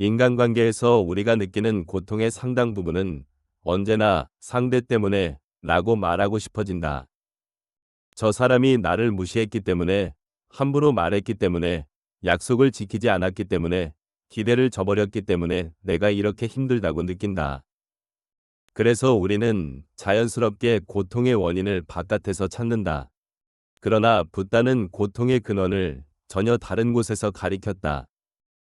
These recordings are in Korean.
인간관계에서 우리가 느끼는 고통의 상당 부분은 언제나 상대 때문에 라고 말하고 싶어진다. 저 사람이 나를 무시했기 때문에, 함부로 말했기 때문에, 약속을 지키지 않았기 때문에, 기대를 저버렸기 때문에 내가 이렇게 힘들다고 느낀다. 그래서 우리는 자연스럽게 고통의 원인을 바깥에서 찾는다. 그러나 붓다는 고통의 근원을 전혀 다른 곳에서 가리켰다.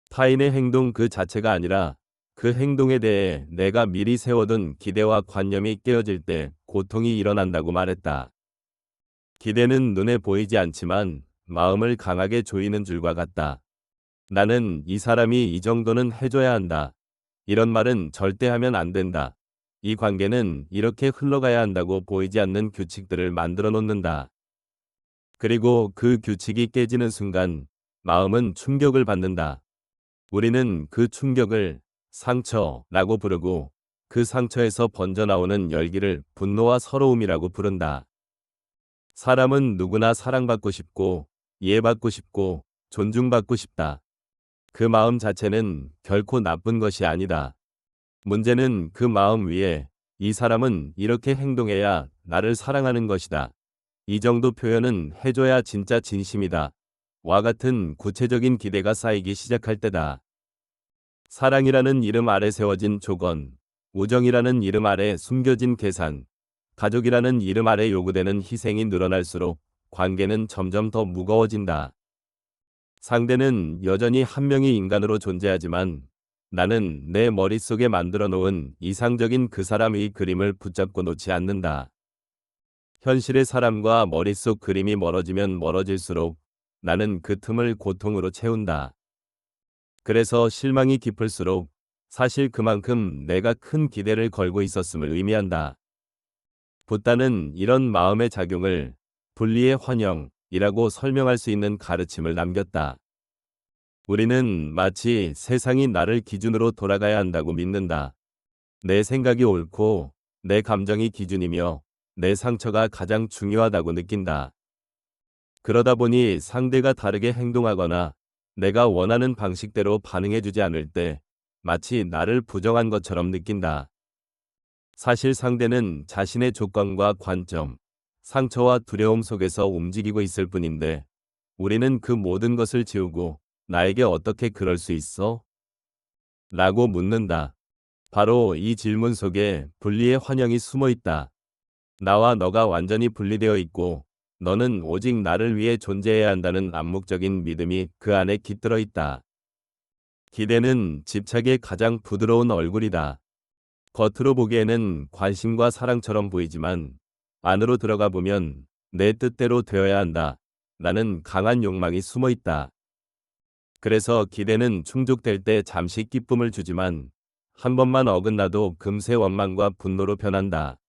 타인의 행동 그 자체가 아니라 그 행동에 대해 내가 미리 세워둔 기대와 관념이 깨어질 때 고통이 일어난다고 말했다. 기대는 눈에 보이지 않지만 마음을 강하게 조이는 줄과 같다. 나는 이 사람이 이 정도는 해줘야 한다. 이런 말은 절대 하면 안 된다. 이 관계는 이렇게 흘러가야 한다고 보이지 않는 규칙들을 만들어 놓는다. 그리고 그 규칙이 깨지는 순간 마음은 충격을 받는다. 우리는 그 충격을 상처라고 부르고 그 상처에서 번져나오는 열기를 분노와 서러움이라고 부른다. 사람은 누구나 사랑받고 싶고 이해받고 싶고 존중받고 싶다. 그 마음 자체는 결코 나쁜 것이 아니다. 문제는 그 마음 위에 이 사람은 이렇게 행동해야 나를 사랑하는 것이다. 이 정도 표현은 해줘야 진짜 진심이다. 와 같은 구체적인 기대가 쌓이기 시작할 때다. 사랑이라는 이름 아래 세워진 조건, 우정이라는 이름 아래 숨겨진 계산, 가족이라는 이름 아래 요구되는 희생이 늘어날수록 관계는 점점 더 무거워진다. 상대는 여전히 한 명의 인간으로 존재하지만 나는 내 머릿속에 만들어 놓은 이상적인 그 사람의 그림을 붙잡고 놓지 않는다. 현실의 사람과 머릿속 그림이 멀어지면 멀어질수록 나는 그 틈을 고통으로 채운다. 그래서 실망이 깊을수록 사실 그만큼 내가 큰 기대를 걸고 있었음을 의미한다. 붓다는 이런 마음의 작용을 분리의 환영이라고 설명할 수 있는 가르침을 남겼다. 우리는 마치 세상이 나를 기준으로 돌아가야 한다고 믿는다. 내 생각이 옳고 내 감정이 기준이며 내 상처가 가장 중요하다고 느낀다. 그러다 보니 상대가 다르게 행동하거나 내가 원하는 방식대로 반응해주지 않을 때 마치 나를 부정한 것처럼 느낀다. 사실 상대는 자신의 조건과 관점, 상처와 두려움 속에서 움직이고 있을 뿐인데 우리는 그 모든 것을 지우고 나에게 어떻게 그럴 수 있어? 라고 묻는다. 바로 이 질문 속에 분리의 환영이 숨어 있다. 나와 너가 완전히 분리되어 있고 너는 오직 나를 위해 존재해야 한다는 암묵적인 믿음이 그 안에 깃들어 있다. 기대는 집착의 가장 부드러운 얼굴이다. 겉으로 보기에는 관심과 사랑처럼 보이지만 안으로 들어가 보면 내 뜻대로 되어야 한다. 라는 강한 욕망이 숨어 있다. 그래서 기대는 충족될 때 잠시 기쁨을 주지만 한 번만 어긋나도 금세 원망과 분노로 변한다.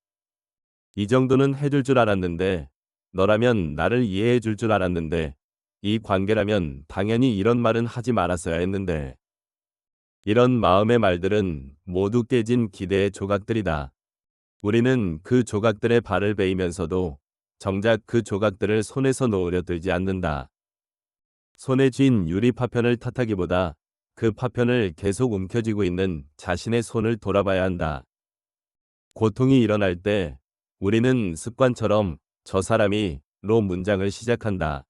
이 정도는 해줄 줄 알았는데, 너라면 나를 이해해 줄 줄 알았는데, 이 관계라면 당연히 이런 말은 하지 말았어야 했는데. 이런 마음의 말들은 모두 깨진 기대의 조각들이다. 우리는 그 조각들의 발을 베이면서도 정작 그 조각들을 손에서 놓으려 들지 않는다. 손에 쥔 유리 파편을 탓하기보다 그 파편을 계속 움켜쥐고 있는 자신의 손을 돌아봐야 한다. 고통이 일어날 때 우리는 습관처럼 저 사람이 로 문장을 시작한다.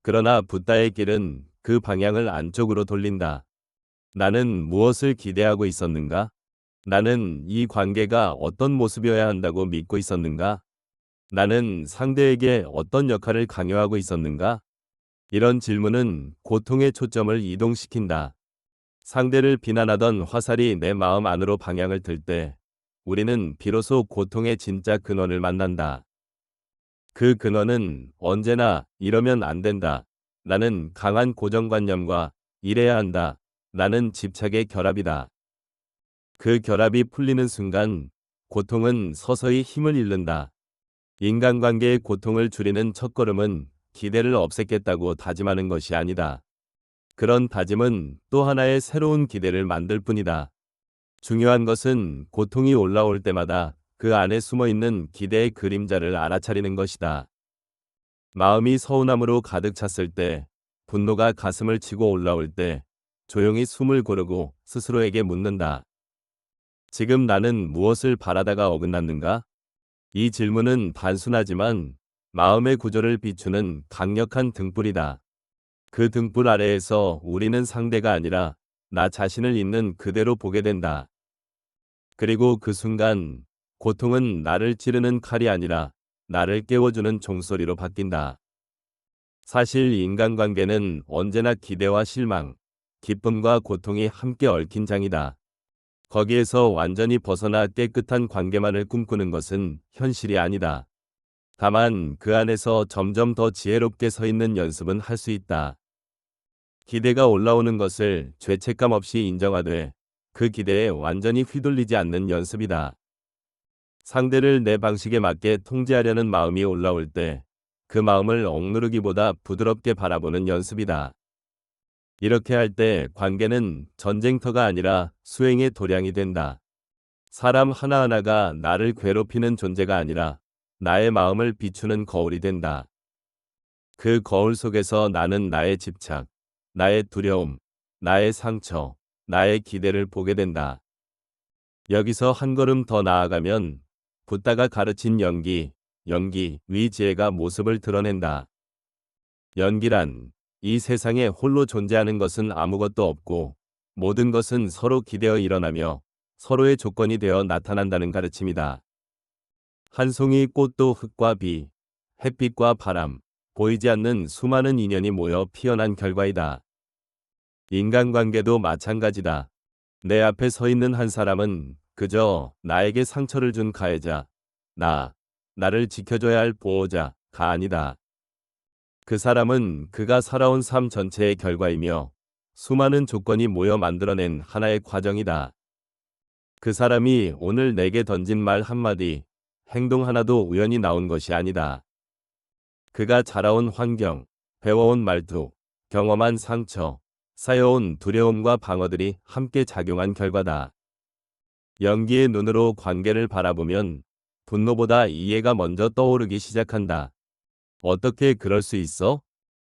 그러나 붓다의 길은 그 방향을 안쪽으로 돌린다. 나는 무엇을 기대하고 있었는가? 나는 이 관계가 어떤 모습이어야 한다고 믿고 있었는가? 나는 상대에게 어떤 역할을 강요하고 있었는가? 이런 질문은 고통의 초점을 이동시킨다. 상대를 비난하던 화살이 내 마음 안으로 방향을 들 때 우리는 비로소 고통의 진짜 근원을 만난다. 그 근원은 언제나 이러면 안 된다. 라는 강한 고정관념과 이래야 한다. 라는 집착의 결합이다. 그 결합이 풀리는 순간 고통은 서서히 힘을 잃는다. 인간관계의 고통을 줄이는 첫걸음은 기대를 없애겠다고 다짐하는 것이 아니다. 그런 다짐은 또 하나의 새로운 기대를 만들 뿐이다. 중요한 것은 고통이 올라올 때마다 그 안에 숨어있는 기대의 그림자를 알아차리는 것이다. 마음이 서운함으로 가득 찼을 때, 분노가 가슴을 치고 올라올 때, 조용히 숨을 고르고 스스로에게 묻는다. 지금 나는 무엇을 바라다가 어긋났는가? 이 질문은 단순하지만 마음의 구조를 비추는 강력한 등불이다. 그 등불 아래에서 우리는 상대가 아니라 나 자신을 있는 그대로 보게 된다. 그리고 그 순간 고통은 나를 찌르는 칼이 아니라 나를 깨워주는 종소리로 바뀐다. 사실 인간관계는 언제나 기대와 실망, 기쁨과 고통이 함께 얽힌 장이다. 거기에서 완전히 벗어나 깨끗한 관계만을 꿈꾸는 것은 현실이 아니다. 다만 그 안에서 점점 더 지혜롭게 서 있는 연습은 할 수 있다. 기대가 올라오는 것을 죄책감 없이 인정하되 그 기대에 완전히 휘둘리지 않는 연습이다. 상대를 내 방식에 맞게 통제하려는 마음이 올라올 때 그 마음을 억누르기보다 부드럽게 바라보는 연습이다. 이렇게 할 때 관계는 전쟁터가 아니라 수행의 도량이 된다. 사람 하나하나가 나를 괴롭히는 존재가 아니라 나의 마음을 비추는 거울이 된다. 그 거울 속에서 나는 나의 집착, 나의 두려움, 나의 상처, 나의 기대를 보게 된다. 여기서 한 걸음 더 나아가면 붓다가 가르친 연기, 위지혜가 모습을 드러낸다. 연기란 이 세상에 홀로 존재하는 것은 아무것도 없고 모든 것은 서로 기대어 일어나며 서로의 조건이 되어 나타난다는 가르침이다. 한 송이 꽃도 흙과 비, 햇빛과 바람, 보이지 않는 수많은 인연이 모여 피어난 결과이다. 인간관계도 마찬가지다. 내 앞에 서 있는 한 사람은 그저 나에게 상처를 준 가해자, 나를 지켜줘야 할 보호자가 아니다. 그 사람은 그가 살아온 삶 전체의 결과이며 수많은 조건이 모여 만들어낸 하나의 과정이다. 그 사람이 오늘 내게 던진 말 한마디, 행동 하나도 우연히 나온 것이 아니다. 그가 자라온 환경, 배워온 말투, 경험한 상처, 쌓여온 두려움과 방어들이 함께 작용한 결과다. 연기의 눈으로 관계를 바라보면 분노보다 이해가 먼저 떠오르기 시작한다. 어떻게 그럴 수 있어?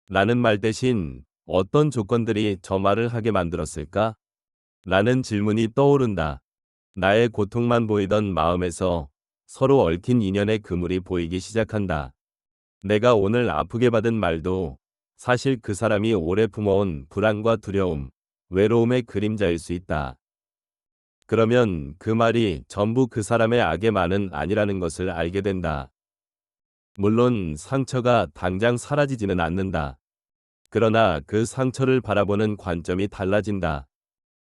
라는 말 대신 어떤 조건들이 저 말을 하게 만들었을까? 라는 질문이 떠오른다. 나의 고통만 보이던 마음에서 서로 얽힌 인연의 그물이 보이기 시작한다. 내가 오늘 아프게 받은 말도 사실 그 사람이 오래 품어온 불안과 두려움, 외로움의 그림자일 수 있다. 그러면 그 말이 전부 그 사람의 악의만은 아니라는 것을 알게 된다. 물론 상처가 당장 사라지지는 않는다. 그러나 그 상처를 바라보는 관점이 달라진다.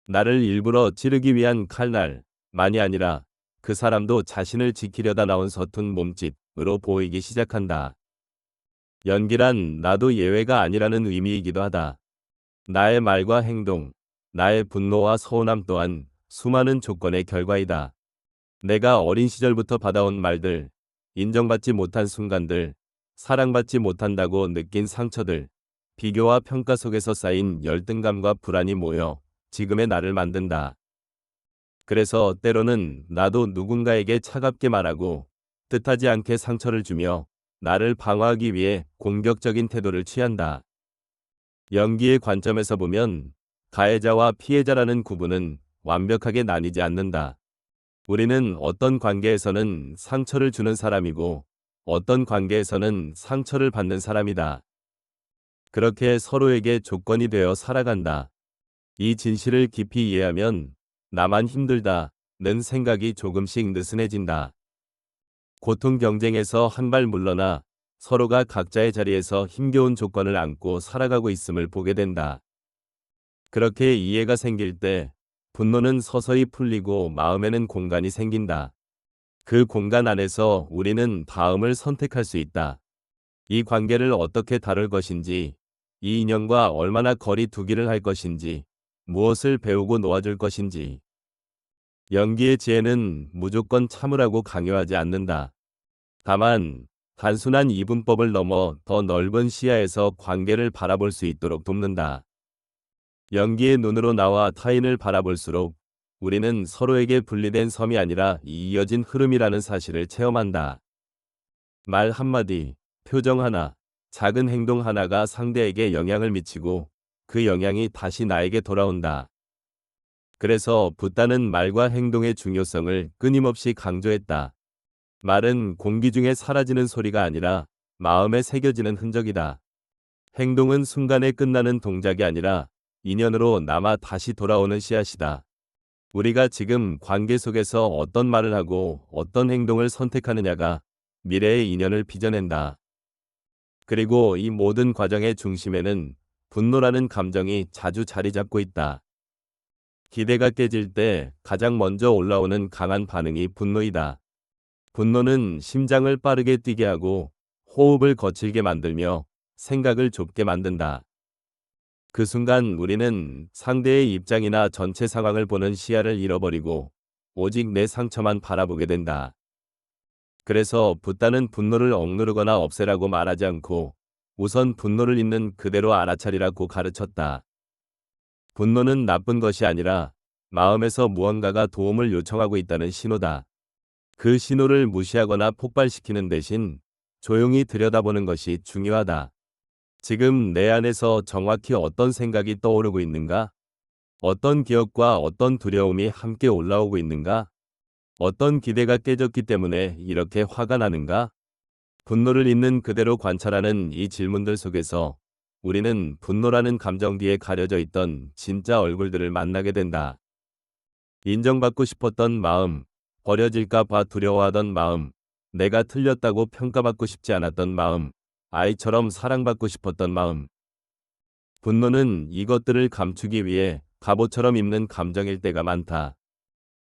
나를 일부러 찌르기 위한 칼날만이 아니라 그 사람도 자신을 지키려다 나온 서툰 몸짓으로 보이기 시작한다. 연기란 나도 예외가 아니라는 의미이기도 하다. 나의 말과 행동, 나의 분노와 서운함 또한 수많은 조건의 결과이다. 내가 어린 시절부터 받아온 말들, 인정받지 못한 순간들, 사랑받지 못한다고 느낀 상처들, 비교와 평가 속에서 쌓인 열등감과 불안이 모여 지금의 나를 만든다. 그래서 때로는 나도 누군가에게 차갑게 말하고 뜻하지 않게 상처를 주며 나를 방어하기 위해 공격적인 태도를 취한다. 연기의 관점에서 보면 가해자와 피해자라는 구분은 완벽하게 나뉘지 않는다. 우리는 어떤 관계에서는 상처를 주는 사람이고 어떤 관계에서는 상처를 받는 사람이다. 그렇게 서로에게 조건이 되어 살아간다. 이 진실을 깊이 이해하면 나만 힘들다는 생각이 조금씩 느슨해진다. 고통 경쟁에서 한 발 물러나 서로가 각자의 자리에서 힘겨운 조건을 안고 살아가고 있음을 보게 된다. 그렇게 이해가 생길 때 분노는 서서히 풀리고 마음에는 공간이 생긴다. 그 공간 안에서 우리는 다음을 선택할 수 있다. 이 관계를 어떻게 다룰 것인지, 이 인연과 얼마나 거리 두기를 할 것인지, 무엇을 배우고 놓아줄 것인지. 연기의 지혜는 무조건 참으라고 강요하지 않는다. 다만 단순한 이분법을 넘어 더 넓은 시야에서 관계를 바라볼 수 있도록 돕는다. 연기의 눈으로 나와 타인을 바라볼수록 우리는 서로에게 분리된 섬이 아니라 이어진 흐름이라는 사실을 체험한다. 말 한마디, 표정 하나, 작은 행동 하나가 상대에게 영향을 미치고 그 영향이 다시 나에게 돌아온다. 그래서 붓다는 말과 행동의 중요성을 끊임없이 강조했다. 말은 공기 중에 사라지는 소리가 아니라 마음에 새겨지는 흔적이다. 행동은 순간에 끝나는 동작이 아니라 인연으로 남아 다시 돌아오는 씨앗이다. 우리가 지금 관계 속에서 어떤 말을 하고 어떤 행동을 선택하느냐가 미래의 인연을 빚어낸다. 그리고 이 모든 과정의 중심에는 분노라는 감정이 자주 자리 잡고 있다. 기대가 깨질 때 가장 먼저 올라오는 강한 반응이 분노이다. 분노는 심장을 빠르게 뛰게 하고 호흡을 거칠게 만들며 생각을 좁게 만든다. 그 순간 우리는 상대의 입장이나 전체 상황을 보는 시야를 잃어버리고 오직 내 상처만 바라보게 된다. 그래서 붓다는 분노를 억누르거나 없애라고 말하지 않고 우선 분노를 있는 그대로 알아차리라고 가르쳤다. 분노는 나쁜 것이 아니라 마음에서 무언가가 도움을 요청하고 있다는 신호다. 그 신호를 무시하거나 폭발시키는 대신 조용히 들여다보는 것이 중요하다. 지금 내 안에서 정확히 어떤 생각이 떠오르고 있는가? 어떤 기억과 어떤 두려움이 함께 올라오고 있는가? 어떤 기대가 깨졌기 때문에 이렇게 화가 나는가? 분노를 있는 그대로 관찰하는 이 질문들 속에서 우리는 분노라는 감정 뒤에 가려져 있던 진짜 얼굴들을 만나게 된다. 인정받고 싶었던 마음, 버려질까 봐 두려워하던 마음, 내가 틀렸다고 평가받고 싶지 않았던 마음, 아이처럼 사랑받고 싶었던 마음. 분노는 이것들을 감추기 위해 갑옷처럼 입는 감정일 때가 많다.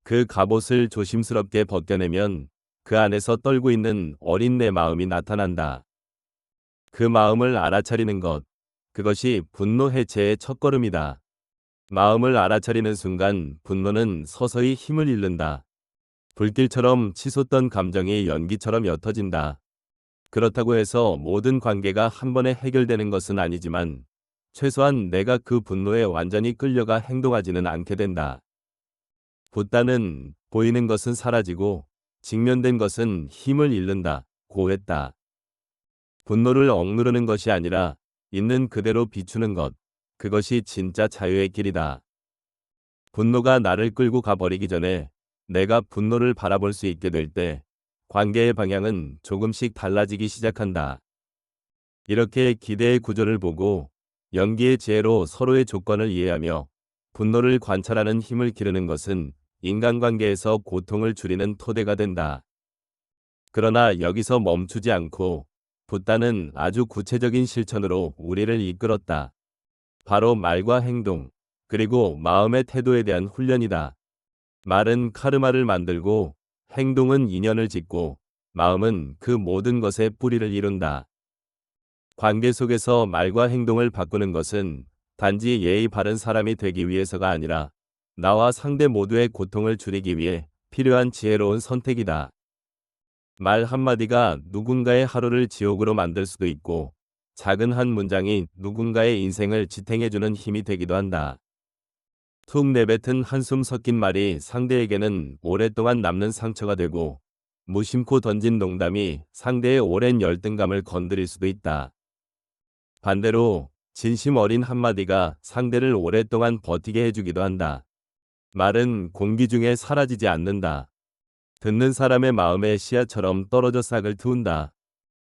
그 갑옷을 조심스럽게 벗겨내면 그 안에서 떨고 있는 어린 내 마음이 나타난다. 그 마음을 알아차리는 것, 그것이 분노 해체의 첫걸음이다. 마음을 알아차리는 순간 분노는 서서히 힘을 잃는다. 불길처럼 치솟던 감정이 연기처럼 옅어진다. 그렇다고 해서 모든 관계가 한 번에 해결되는 것은 아니지만 최소한 내가 그 분노에 완전히 끌려가 행동하지는 않게 된다. 붓다는 보이는 것은 사라지고 직면된 것은 힘을 잃는다. 고했다. 분노를 억누르는 것이 아니라 있는 그대로 비추는 것. 그것이 진짜 자유의 길이다. 분노가 나를 끌고 가버리기 전에 내가 분노를 바라볼 수 있게 될 때 관계의 방향은 조금씩 달라지기 시작한다. 이렇게 기대의 구조를 보고 연기의 지혜로 서로의 조건을 이해하며 분노를 관찰하는 힘을 기르는 것은 인간관계에서 고통을 줄이는 토대가 된다. 그러나 여기서 멈추지 않고 붓다는 아주 구체적인 실천으로 우리를 이끌었다. 바로 말과 행동, 그리고 마음의 태도에 대한 훈련이다. 말은 카르마를 만들고 행동은 인연을 짓고 마음은 그 모든 것의 뿌리를 이룬다. 관계 속에서 말과 행동을 바꾸는 것은 단지 예의 바른 사람이 되기 위해서가 아니라 나와 상대 모두의 고통을 줄이기 위해 필요한 지혜로운 선택이다. 말 한마디가 누군가의 하루를 지옥으로 만들 수도 있고 작은 한 문장이 누군가의 인생을 지탱해주는 힘이 되기도 한다. 툭 내뱉은 한숨 섞인 말이 상대에게는 오랫동안 남는 상처가 되고 무심코 던진 농담이 상대의 오랜 열등감을 건드릴 수도 있다. 반대로 진심 어린 한마디가 상대를 오랫동안 버티게 해주기도 한다. 말은 공기 중에 사라지지 않는다. 듣는 사람의 마음에 씨앗처럼 떨어져 싹을 틔운다.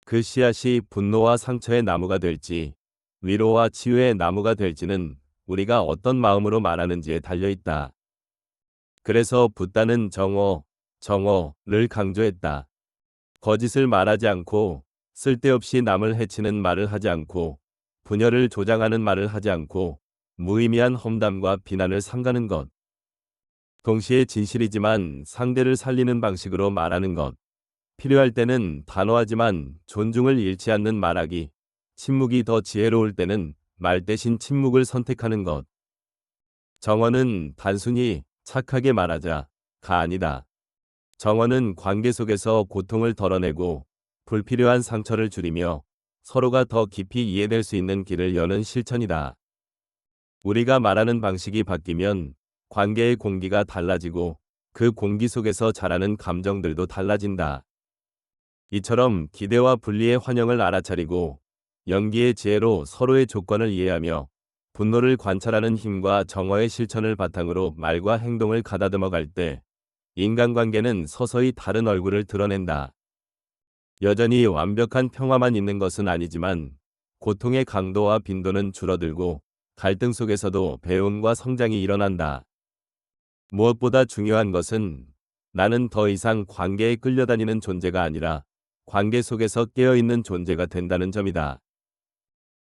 그 씨앗이 분노와 상처의 나무가 될지 위로와 치유의 나무가 될지는 우리가 어떤 마음으로 말하는지에 달려있다. 그래서 붓다는 정어를 강조했다. 거짓을 말하지 않고 쓸데없이 남을 해치는 말을 하지 않고 분열을 조장하는 말을 하지 않고 무의미한 험담과 비난을 삼가는 것. 동시에 진실이지만 상대를 살리는 방식으로 말하는 것. 필요할 때는 단호하지만 존중을 잃지 않는 말하기. 침묵이 더 지혜로울 때는 말 대신 침묵을 선택하는 것. 정언은 단순히 착하게 말하자가 아니다. 정언은 관계 속에서 고통을 덜어내고 불필요한 상처를 줄이며 서로가 더 깊이 이해될 수 있는 길을 여는 실천이다. 우리가 말하는 방식이 바뀌면 관계의 공기가 달라지고 그 공기 속에서 자라는 감정들도 달라진다. 이처럼 기대와 분리의 환영을 알아차리고 연기의 지혜로 서로의 조건을 이해하며 분노를 관찰하는 힘과 정어의 실천을 바탕으로 말과 행동을 가다듬어 갈 때 인간관계는 서서히 다른 얼굴을 드러낸다. 여전히 완벽한 평화만 있는 것은 아니지만 고통의 강도와 빈도는 줄어들고 갈등 속에서도 배움과 성장이 일어난다. 무엇보다 중요한 것은 나는 더 이상 관계에 끌려다니는 존재가 아니라 관계 속에서 깨어있는 존재가 된다는 점이다.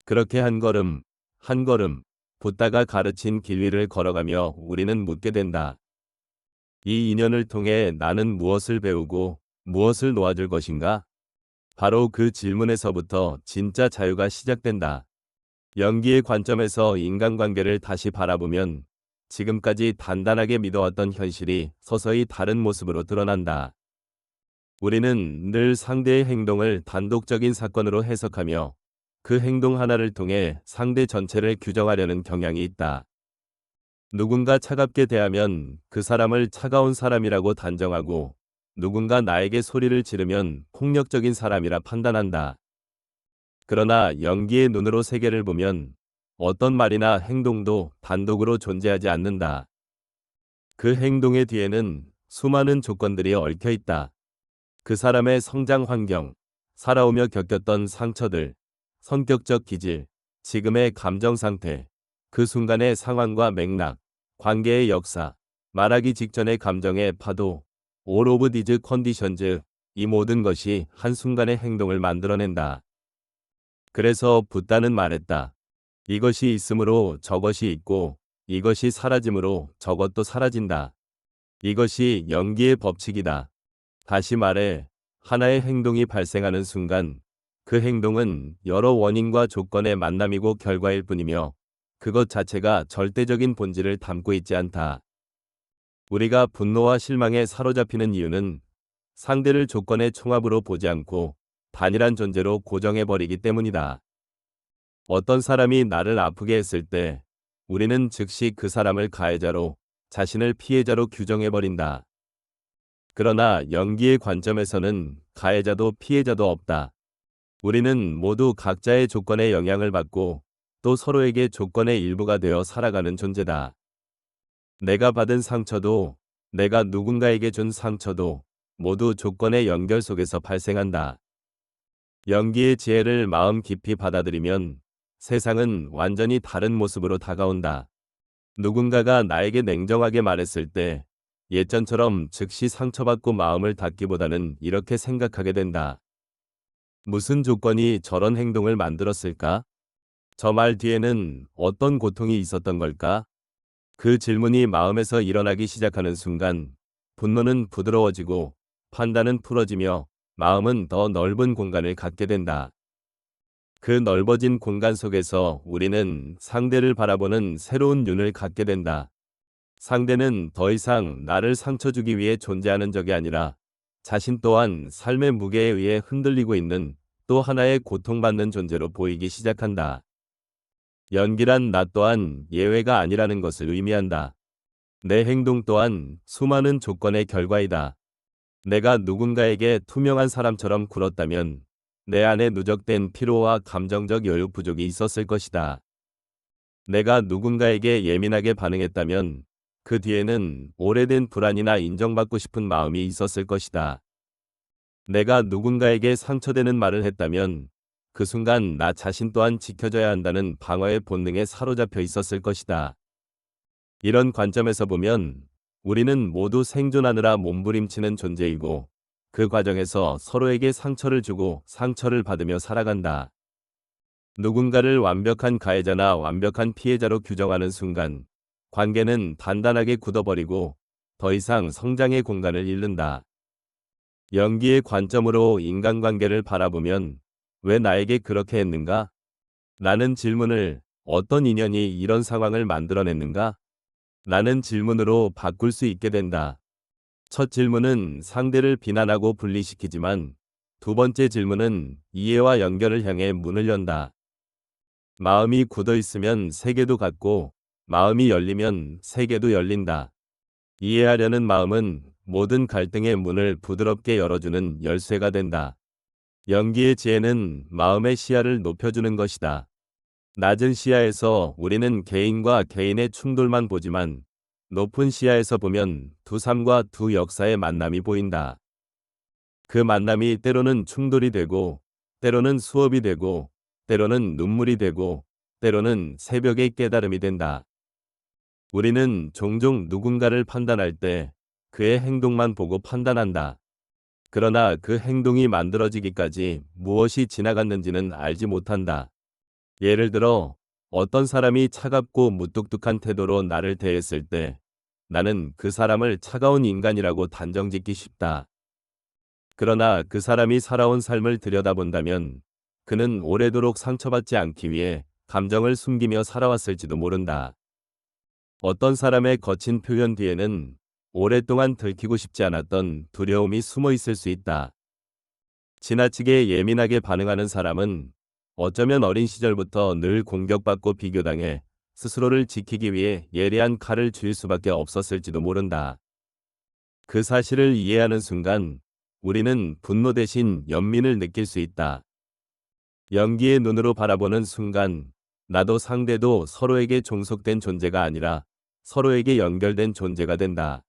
그렇게 한 걸음, 한 걸음, 붓다가 가르친 길 위를 걸어가며 우리는 묻게 된다. 이 인연을 통해 나는 무엇을 배우고 무엇을 놓아줄 것인가? 바로 그 질문에서부터 진짜 자유가 시작된다. 연기의 관점에서 인간관계를 다시 바라보면 지금까지 단단하게 믿어왔던 현실이 서서히 다른 모습으로 드러난다. 우리는 늘 상대의 행동을 단독적인 사건으로 해석하며 그 행동 하나를 통해 상대 전체를 규정하려는 경향이 있다. 누군가 차갑게 대하면 그 사람을 차가운 사람이라고 단정하고 누군가 나에게 소리를 지르면 폭력적인 사람이라 판단한다. 그러나 연기의 눈으로 세계를 보면 어떤 말이나 행동도 단독으로 존재하지 않는다. 그 행동의 뒤에는 수많은 조건들이 얽혀 있다. 그 사람의 성장 환경, 살아오며 겪었던 상처들, 성격적 기질, 지금의 감정 상태, 그 순간의 상황과 맥락, 관계의 역사, 말하기 직전의 감정의 파도, all of these conditions, 이 모든 것이 한순간의 행동을 만들어낸다. 그래서 붓다는 말했다. 이것이 있으므로 저것이 있고 이것이 사라짐으로 저것도 사라진다. 이것이 연기의 법칙이다. 다시 말해, 하나의 행동이 발생하는 순간 그 행동은 여러 원인과 조건의 만남이고 결과일 뿐이며 그것 자체가 절대적인 본질을 담고 있지 않다. 우리가 분노와 실망에 사로잡히는 이유는 상대를 조건의 총합으로 보지 않고 단일한 존재로 고정해버리기 때문이다. 어떤 사람이 나를 아프게 했을 때 우리는 즉시 그 사람을 가해자로, 자신을 피해자로 규정해버린다. 그러나 연기의 관점에서는 가해자도 피해자도 없다. 우리는 모두 각자의 조건에 영향을 받고 또 서로에게 조건의 일부가 되어 살아가는 존재다. 내가 받은 상처도, 내가 누군가에게 준 상처도 모두 조건의 연결 속에서 발생한다. 연기의 지혜를 마음 깊이 받아들이면 세상은 완전히 다른 모습으로 다가온다. 누군가가 나에게 냉정하게 말했을 때 예전처럼 즉시 상처받고 마음을 닫기보다는 이렇게 생각하게 된다. 무슨 조건이 저런 행동을 만들었을까? 저 말 뒤에는 어떤 고통이 있었던 걸까? 그 질문이 마음에서 일어나기 시작하는 순간 분노는 부드러워지고 판단은 풀어지며 마음은 더 넓은 공간을 갖게 된다. 그 넓어진 공간 속에서 우리는 상대를 바라보는 새로운 눈을 갖게 된다. 상대는 더 이상 나를 상처 주기 위해 존재하는 적이 아니라 자신 또한 삶의 무게에 의해 흔들리고 있는 또 하나의 고통받는 존재로 보이기 시작한다. 연기란 나 또한 예외가 아니라는 것을 의미한다. 내 행동 또한 수많은 조건의 결과이다. 내가 누군가에게 투명한 사람처럼 굴었다면 내 안에 누적된 피로와 감정적 여유 부족이 있었을 것이다. 내가 누군가에게 예민하게 반응했다면 그 뒤에는 오래된 불안이나 인정받고 싶은 마음이 있었을 것이다. 내가 누군가에게 상처되는 말을 했다면 그 순간 나 자신 또한 지켜져야 한다는 방어의 본능에 사로잡혀 있었을 것이다. 이런 관점에서 보면 우리는 모두 생존하느라 몸부림치는 존재이고 그 과정에서 서로에게 상처를 주고 상처를 받으며 살아간다. 누군가를 완벽한 가해자나 완벽한 피해자로 규정하는 순간 관계는 단단하게 굳어버리고 더 이상 성장의 공간을 잃는다. 연기의 관점으로 인간관계를 바라보면 왜 나에게 그렇게 했는가? 라는 질문을, 어떤 인연이 이런 상황을 만들어냈는가? 라는 질문으로 바꿀 수 있게 된다. 첫 질문은 상대를 비난하고 분리시키지만 두 번째 질문은 이해와 연결을 향해 문을 연다. 마음이 굳어 있으면 세계도 같고 마음이 열리면 세계도 열린다. 이해하려는 마음은 모든 갈등의 문을 부드럽게 열어주는 열쇠가 된다. 연기의 지혜는 마음의 시야를 높여주는 것이다. 낮은 시야에서 우리는 개인과 개인의 충돌만 보지만 높은 시야에서 보면 두 삶과 두 역사의 만남이 보인다. 그 만남이 때로는 충돌이 되고, 때로는 수업이 되고, 때로는 눈물이 되고, 때로는 새벽의 깨달음이 된다. 우리는 종종 누군가를 판단할 때 그의 행동만 보고 판단한다. 그러나 그 행동이 만들어지기까지 무엇이 지나갔는지는 알지 못한다. 예를 들어, 어떤 사람이 차갑고 무뚝뚝한 태도로 나를 대했을 때 나는 그 사람을 차가운 인간이라고 단정짓기 쉽다. 그러나 그 사람이 살아온 삶을 들여다본다면 그는 오래도록 상처받지 않기 위해 감정을 숨기며 살아왔을지도 모른다. 어떤 사람의 거친 표현 뒤에는 오랫동안 들키고 싶지 않았던 두려움이 숨어 있을 수 있다. 지나치게 예민하게 반응하는 사람은 어쩌면 어린 시절부터 늘 공격받고 비교당해 스스로를 지키기 위해 예리한 칼을 쥘 수밖에 없었을지도 모른다. 그 사실을 이해하는 순간 우리는 분노 대신 연민을 느낄 수 있다. 연기의 눈으로 바라보는 순간 나도 상대도 서로에게 종속된 존재가 아니라 서로에게 연결된 존재가 된다.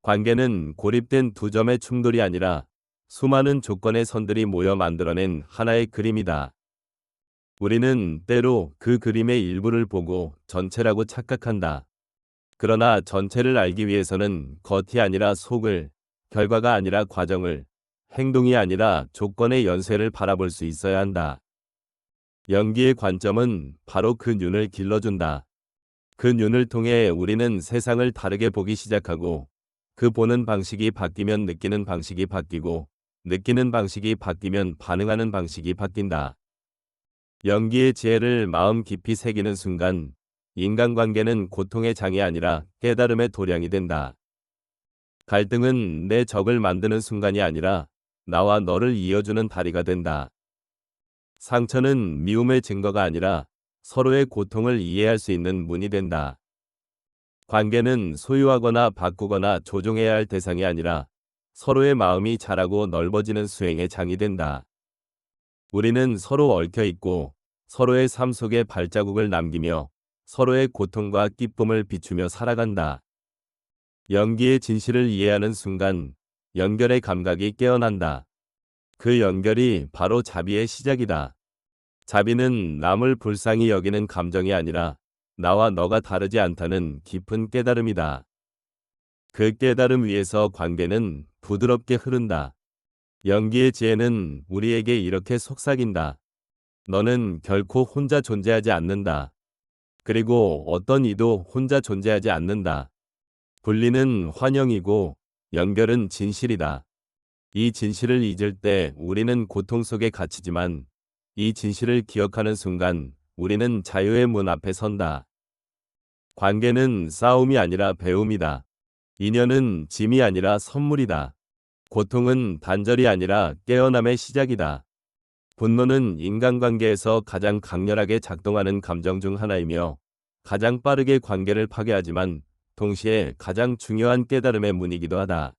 관계는 고립된 두 점의 충돌이 아니라 수많은 조건의 선들이 모여 만들어낸 하나의 그림이다. 우리는 때로 그 그림의 일부를 보고 전체라고 착각한다. 그러나 전체를 알기 위해서는 겉이 아니라 속을, 결과가 아니라 과정을, 행동이 아니라 조건의 연쇄를 바라볼 수 있어야 한다. 연기의 관점은 바로 그 눈을 길러준다. 그 눈을 통해 우리는 세상을 다르게 보기 시작하고 그 보는 방식이 바뀌면 느끼는 방식이 바뀌고 느끼는 방식이 바뀌면 반응하는 방식이 바뀐다. 연기의 지혜를 마음 깊이 새기는 순간 인간관계는 고통의 장이 아니라 깨달음의 도량이 된다. 갈등은 내 적을 만드는 순간이 아니라 나와 너를 이어주는 다리가 된다. 상처는 미움의 증거가 아니라 서로의 고통을 이해할 수 있는 문이 된다. 관계는 소유하거나 바꾸거나 조종해야 할 대상이 아니라 서로의 마음이 자라고 넓어지는 수행의 장이 된다. 우리는 서로 얽혀 있고 서로의 삶 속에 발자국을 남기며 서로의 고통과 기쁨을 비추며 살아간다. 연기의 진실을 이해하는 순간 연결의 감각이 깨어난다. 그 연결이 바로 자비의 시작이다. 자비는 남을 불쌍히 여기는 감정이 아니라 나와 너가 다르지 않다는 깊은 깨달음이다. 그 깨달음 위에서 관계는 부드럽게 흐른다. 연기의 지혜는 우리에게 이렇게 속삭인다. 너는 결코 혼자 존재하지 않는다. 그리고 어떤 이도 혼자 존재하지 않는다. 분리는 환영이고 연결은 진실이다. 이 진실을 잊을 때 우리는 고통 속에 갇히지만 이 진실을 기억하는 순간 우리는 자유의 문 앞에 선다. 관계는 싸움이 아니라 배움이다. 인연은 짐이 아니라 선물이다. 고통은 단절이 아니라 깨어남의 시작이다. 분노는 인간관계에서 가장 강렬하게 작동하는 감정 중 하나이며 가장 빠르게 관계를 파괴하지만 동시에 가장 중요한 깨달음의 문이기도 하다.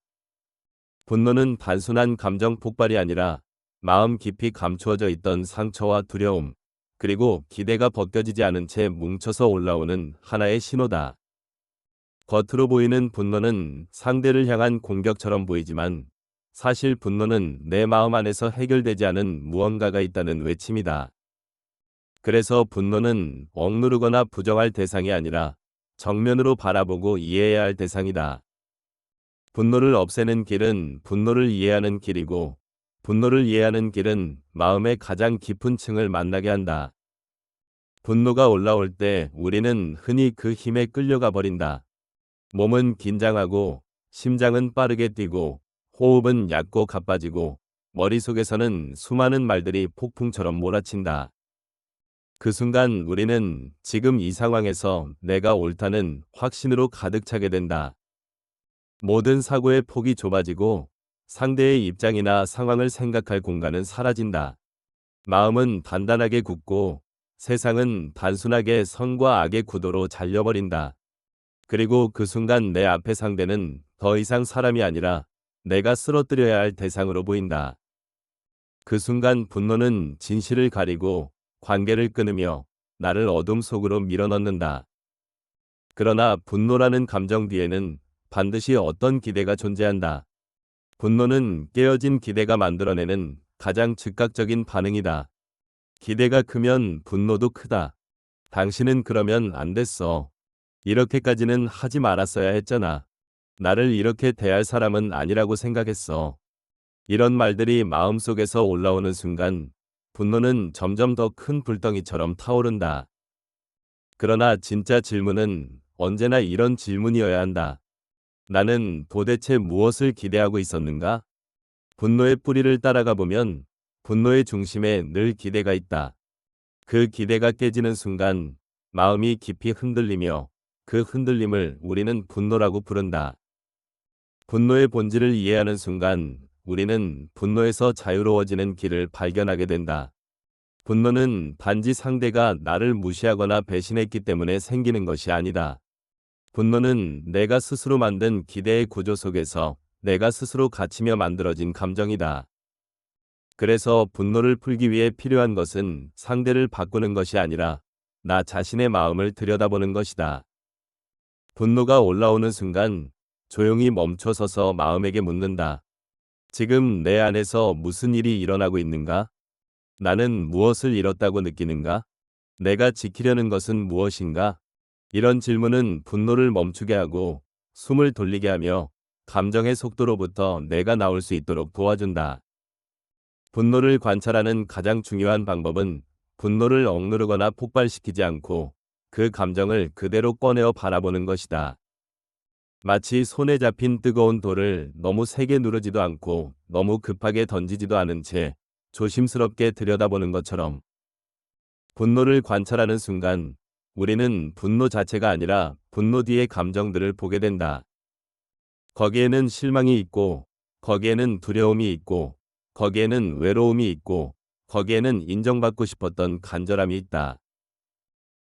분노는 단순한 감정 폭발이 아니라 마음 깊이 감추어져 있던 상처와 두려움, 그리고 기대가 벗겨지지 않은 채 뭉쳐서 올라오는 하나의 신호다. 겉으로 보이는 분노는 상대를 향한 공격처럼 보이지만 사실 분노는 내 마음 안에서 해결되지 않은 무언가가 있다는 외침이다. 그래서 분노는 억누르거나 부정할 대상이 아니라 정면으로 바라보고 이해해야 할 대상이다. 분노를 없애는 길은 분노를 이해하는 길이고 분노를 이해하는 길은 마음의 가장 깊은 층을 만나게 한다. 분노가 올라올 때 우리는 흔히 그 힘에 끌려가 버린다. 몸은 긴장하고 심장은 빠르게 뛰고 호흡은 얕고 가빠지고 머릿속에서는 수많은 말들이 폭풍처럼 몰아친다. 그 순간 우리는 지금 이 상황에서 내가 옳다는 확신으로 가득 차게 된다. 모든 사고의 폭이 좁아지고 상대의 입장이나 상황을 생각할 공간은 사라진다. 마음은 단단하게 굳고 세상은 단순하게 선과 악의 구도로 잘려버린다. 그리고 그 순간 내 앞의 상대는 더 이상 사람이 아니라 내가 쓰러뜨려야 할 대상으로 보인다. 그 순간 분노는 진실을 가리고 관계를 끊으며 나를 어둠 속으로 밀어넣는다. 그러나 분노라는 감정 뒤에는 반드시 어떤 기대가 존재한다. 분노는 깨어진 기대가 만들어내는 가장 즉각적인 반응이다. 기대가 크면 분노도 크다. 당신은 그러면 안 됐어. 이렇게까지는 하지 말았어야 했잖아. 나를 이렇게 대할 사람은 아니라고 생각했어. 이런 말들이 마음속에서 올라오는 순간 분노는 점점 더 큰 불덩이처럼 타오른다. 그러나 진짜 질문은 언제나 이런 질문이어야 한다. 나는 도대체 무엇을 기대하고 있었는가? 분노의 뿌리를 따라가 보면 분노의 중심에 늘 기대가 있다. 그 기대가 깨지는 순간 마음이 깊이 흔들리며 그 흔들림을 우리는 분노라고 부른다. 분노의 본질을 이해하는 순간 우리는 분노에서 자유로워지는 길을 발견하게 된다. 분노는 단지 상대가 나를 무시하거나 배신했기 때문에 생기는 것이 아니다. 분노는 내가 스스로 만든 기대의 구조 속에서 내가 스스로 갇히며 만들어진 감정이다. 그래서 분노를 풀기 위해 필요한 것은 상대를 바꾸는 것이 아니라 나 자신의 마음을 들여다보는 것이다. 분노가 올라오는 순간 조용히 멈춰서서 마음에게 묻는다. 지금 내 안에서 무슨 일이 일어나고 있는가? 나는 무엇을 잃었다고 느끼는가? 내가 지키려는 것은 무엇인가? 이런 질문은 분노를 멈추게 하고 숨을 돌리게 하며 감정의 속도로부터 내가 나올 수 있도록 도와준다. 분노를 관찰하는 가장 중요한 방법은 분노를 억누르거나 폭발시키지 않고 그 감정을 그대로 꺼내어 바라보는 것이다. 마치 손에 잡힌 뜨거운 돌을 너무 세게 누르지도 않고 너무 급하게 던지지도 않은 채 조심스럽게 들여다보는 것처럼 분노를 관찰하는 순간 우리는 분노 자체가 아니라 분노 뒤의 감정들을 보게 된다. 거기에는 실망이 있고, 거기에는 두려움이 있고, 거기에는 외로움이 있고, 거기에는 인정받고 싶었던 간절함이 있다.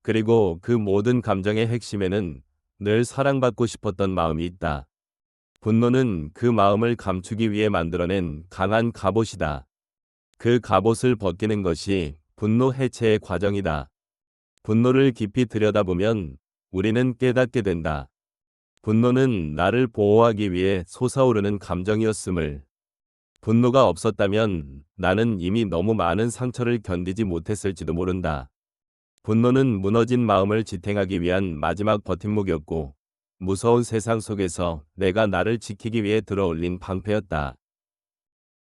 그리고 그 모든 감정의 핵심에는 늘 사랑받고 싶었던 마음이 있다. 분노는 그 마음을 감추기 위해 만들어낸 강한 갑옷이다. 그 갑옷을 벗기는 것이 분노 해체의 과정이다. 분노를 깊이 들여다보면 우리는 깨닫게 된다. 분노는 나를 보호하기 위해 솟아오르는 감정이었음을. 분노가 없었다면 나는 이미 너무 많은 상처를 견디지 못했을지도 모른다. 분노는 무너진 마음을 지탱하기 위한 마지막 버팀목이었고, 무서운 세상 속에서 내가 나를 지키기 위해 들어올린 방패였다.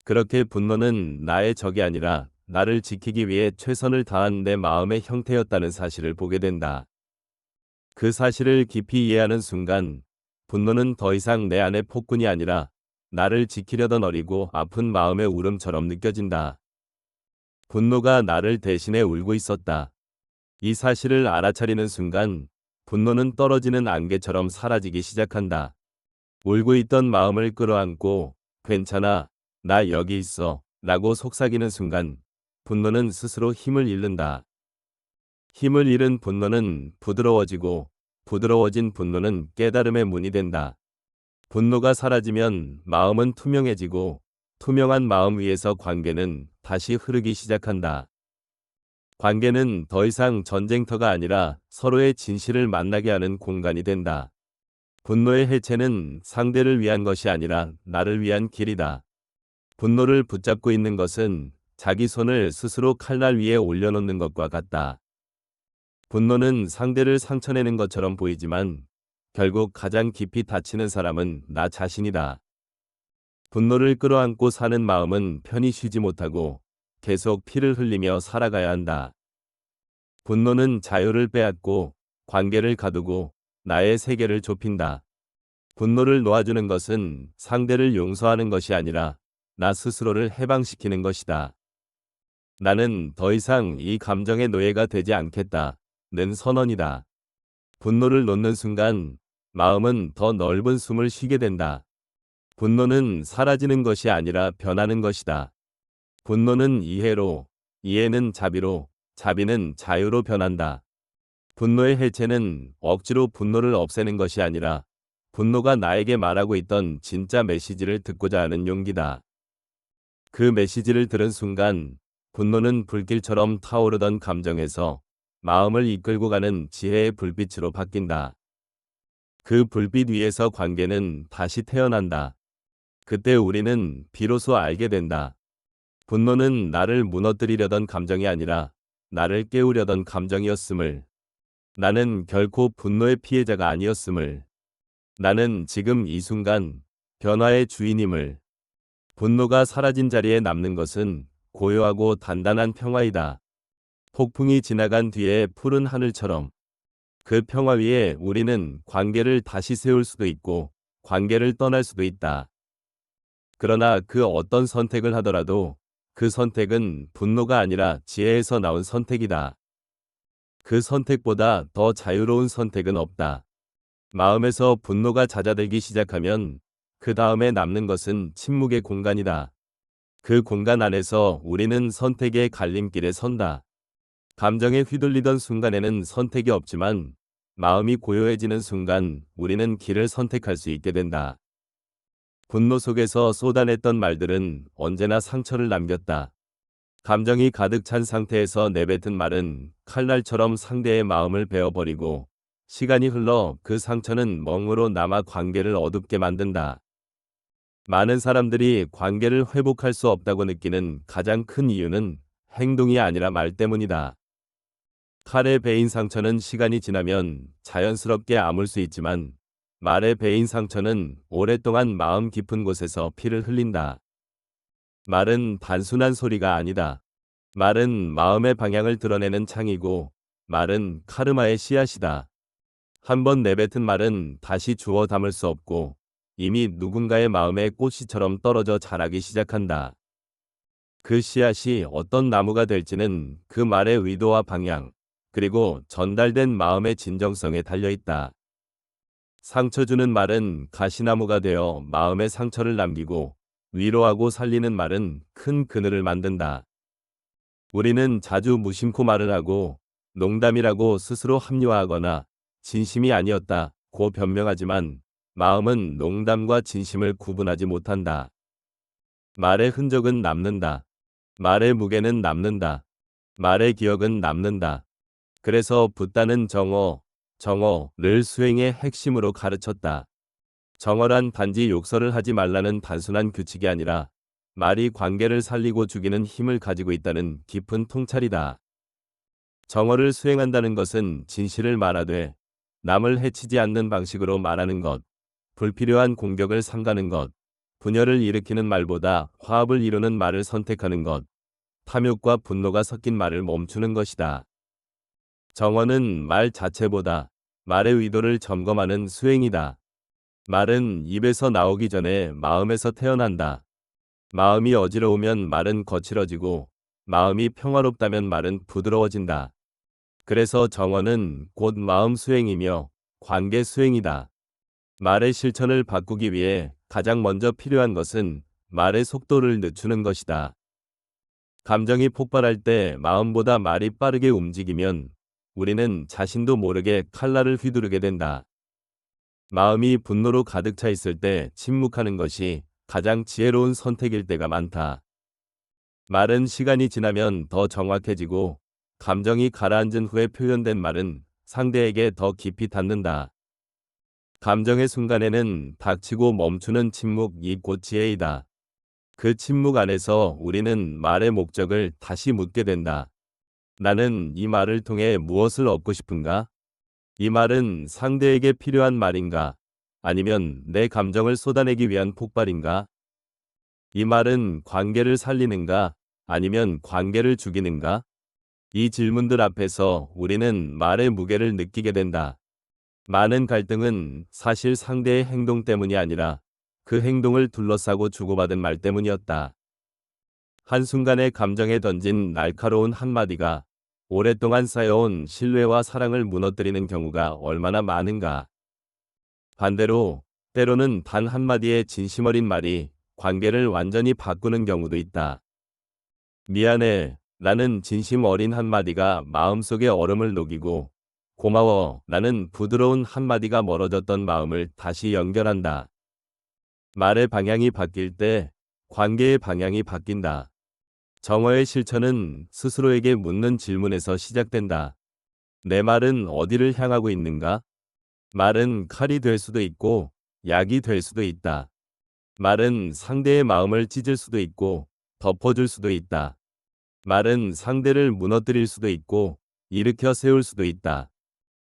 그렇게 분노는 나의 적이 아니라 나를 지키기 위해 최선을 다한 내 마음의 형태였다는 사실을 보게 된다. 그 사실을 깊이 이해하는 순간, 분노는 더 이상 내 안의 폭군이 아니라 나를 지키려던 어리고 아픈 마음의 울음처럼 느껴진다. 분노가 나를 대신해 울고 있었다. 이 사실을 알아차리는 순간 분노는 떨어지는 안개처럼 사라지기 시작한다. 울고 있던 마음을 끌어안고 괜찮아, 나 여기 있어 라고 속삭이는 순간 분노는 스스로 힘을 잃는다. 힘을 잃은 분노는 부드러워지고 부드러워진 분노는 깨달음의 문이 된다. 분노가 사라지면 마음은 투명해지고 투명한 마음 위에서 관계는 다시 흐르기 시작한다. 관계는 더 이상 전쟁터가 아니라 서로의 진실을 만나게 하는 공간이 된다. 분노의 해체는 상대를 위한 것이 아니라 나를 위한 길이다. 분노를 붙잡고 있는 것은 자기 손을 스스로 칼날 위에 올려놓는 것과 같다. 분노는 상대를 상처내는 것처럼 보이지만 결국 가장 깊이 다치는 사람은 나 자신이다. 분노를 끌어안고 사는 마음은 편히 쉬지 못하고 계속 피를 흘리며 살아가야 한다. 분노는 자유를 빼앗고 관계를 가두고 나의 세계를 좁힌다. 분노를 놓아주는 것은 상대를 용서하는 것이 아니라 나 스스로를 해방시키는 것이다. 나는 더 이상 이 감정의 노예가 되지 않겠다. 는 선언이다. 분노를 놓는 순간 마음은 더 넓은 숨을 쉬게 된다. 분노는 사라지는 것이 아니라 변하는 것이다. 분노는 이해로, 이해는 자비로, 자비는 자유로 변한다. 분노의 해체는 억지로 분노를 없애는 것이 아니라 분노가 나에게 말하고 있던 진짜 메시지를 듣고자 하는 용기다. 그 메시지를 들은 순간 분노는 불길처럼 타오르던 감정에서 마음을 이끌고 가는 지혜의 불빛으로 바뀐다. 그 불빛 위에서 관계는 다시 태어난다. 그때 우리는 비로소 알게 된다. 분노는 나를 무너뜨리려던 감정이 아니라 나를 깨우려던 감정이었음을. 나는 결코 분노의 피해자가 아니었음을. 나는 지금 이 순간 변화의 주인임을. 분노가 사라진 자리에 남는 것은 고요하고 단단한 평화이다. 폭풍이 지나간 뒤에 푸른 하늘처럼. 그 평화 위에 우리는 관계를 다시 세울 수도 있고 관계를 떠날 수도 있다. 그러나 그 어떤 선택을 하더라도 그 선택은 분노가 아니라 지혜에서 나온 선택이다. 그 선택보다 더 자유로운 선택은 없다. 마음에서 분노가 잦아들기 시작하면 그 다음에 남는 것은 침묵의 공간이다. 그 공간 안에서 우리는 선택의 갈림길에 선다. 감정에 휘둘리던 순간에는 선택이 없지만 마음이 고요해지는 순간 우리는 길을 선택할 수 있게 된다. 분노 속에서 쏟아냈던 말들은 언제나 상처를 남겼다. 감정이 가득 찬 상태에서 내뱉은 말은 칼날처럼 상대의 마음을 베어버리고 시간이 흘러 그 상처는 멍으로 남아 관계를 어둡게 만든다. 많은 사람들이 관계를 회복할 수 없다고 느끼는 가장 큰 이유는 행동이 아니라 말 때문이다. 칼에 베인 상처는 시간이 지나면 자연스럽게 아물 수 있지만 말에 베인 상처는 오랫동안 마음 깊은 곳에서 피를 흘린다. 말은 단순한 소리가 아니다. 말은 마음의 방향을 드러내는 창이고 말은 카르마의 씨앗이다. 한번 내뱉은 말은 다시 주워 담을 수 없고 이미 누군가의 마음에 꽃씨처럼 떨어져 자라기 시작한다. 그 씨앗이 어떤 나무가 될지는 그 말의 의도와 방향, 그리고 전달된 마음의 진정성에 달려있다. 상처 주는 말은 가시나무가 되어 마음의 상처를 남기고 위로하고 살리는 말은 큰 그늘을 만든다. 우리는 자주 무심코 말을 하고 농담이라고 스스로 합리화하거나 진심이 아니었다고 변명하지만 마음은 농담과 진심을 구분하지 못한다. 말의 흔적은 남는다. 말의 무게는 남는다. 말의 기억은 남는다. 그래서 붓다는 정어를 수행의 핵심으로 가르쳤다. 정어란 단지 욕설을 하지 말라는 단순한 규칙이 아니라 말이 관계를 살리고 죽이는 힘을 가지고 있다는 깊은 통찰이다. 정어를 수행한다는 것은 진실을 말하되 남을 해치지 않는 방식으로 말하는 것, 불필요한 공격을 삼가는 것, 분열을 일으키는 말보다 화합을 이루는 말을 선택하는 것, 탐욕과 분노가 섞인 말을 멈추는 것이다. 정어는 말 자체보다 말의 의도를 점검하는 수행이다. 말은 입에서 나오기 전에 마음에서 태어난다. 마음이 어지러우면 말은 거칠어지고 마음이 평화롭다면 말은 부드러워진다. 그래서 정어는 곧 마음 수행이며 관계 수행이다. 말의 실천을 바꾸기 위해 가장 먼저 필요한 것은 말의 속도를 늦추는 것이다. 감정이 폭발할 때 마음보다 말이 빠르게 움직이면 우리는 자신도 모르게 칼날을 휘두르게 된다. 마음이 분노로 가득 차 있을 때 침묵하는 것이 가장 지혜로운 선택일 때가 많다. 말은 시간이 지나면 더 정확해지고 감정이 가라앉은 후에 표현된 말은 상대에게 더 깊이 닿는다. 감정의 순간에는 닥치고 멈추는 침묵이 곧 지혜이다. 그 침묵 안에서 우리는 말의 목적을 다시 묻게 된다. 나는 이 말을 통해 무엇을 얻고 싶은가? 이 말은 상대에게 필요한 말인가? 아니면 내 감정을 쏟아내기 위한 폭발인가? 이 말은 관계를 살리는가? 아니면 관계를 죽이는가? 이 질문들 앞에서 우리는 말의 무게를 느끼게 된다. 많은 갈등은 사실 상대의 행동 때문이 아니라 그 행동을 둘러싸고 주고받은 말 때문이었다. 한순간의 감정에 던진 날카로운 한마디가 오랫동안 쌓여온 신뢰와 사랑을 무너뜨리는 경우가 얼마나 많은가. 반대로 때로는 단 한마디의 진심 어린 말이 관계를 완전히 바꾸는 경우도 있다. 미안해 라는 진심 어린 한마디가 마음속의 얼음을 녹이고 고마워 라는 부드러운 한마디가 멀어졌던 마음을 다시 연결한다. 말의 방향이 바뀔 때 관계의 방향이 바뀐다. 정어의 실천은 스스로에게 묻는 질문에서 시작된다. 내 말은 어디를 향하고 있는가? 말은 칼이 될 수도 있고 약이 될 수도 있다. 말은 상대의 마음을 찢을 수도 있고 덮어줄 수도 있다. 말은 상대를 무너뜨릴 수도 있고 일으켜 세울 수도 있다.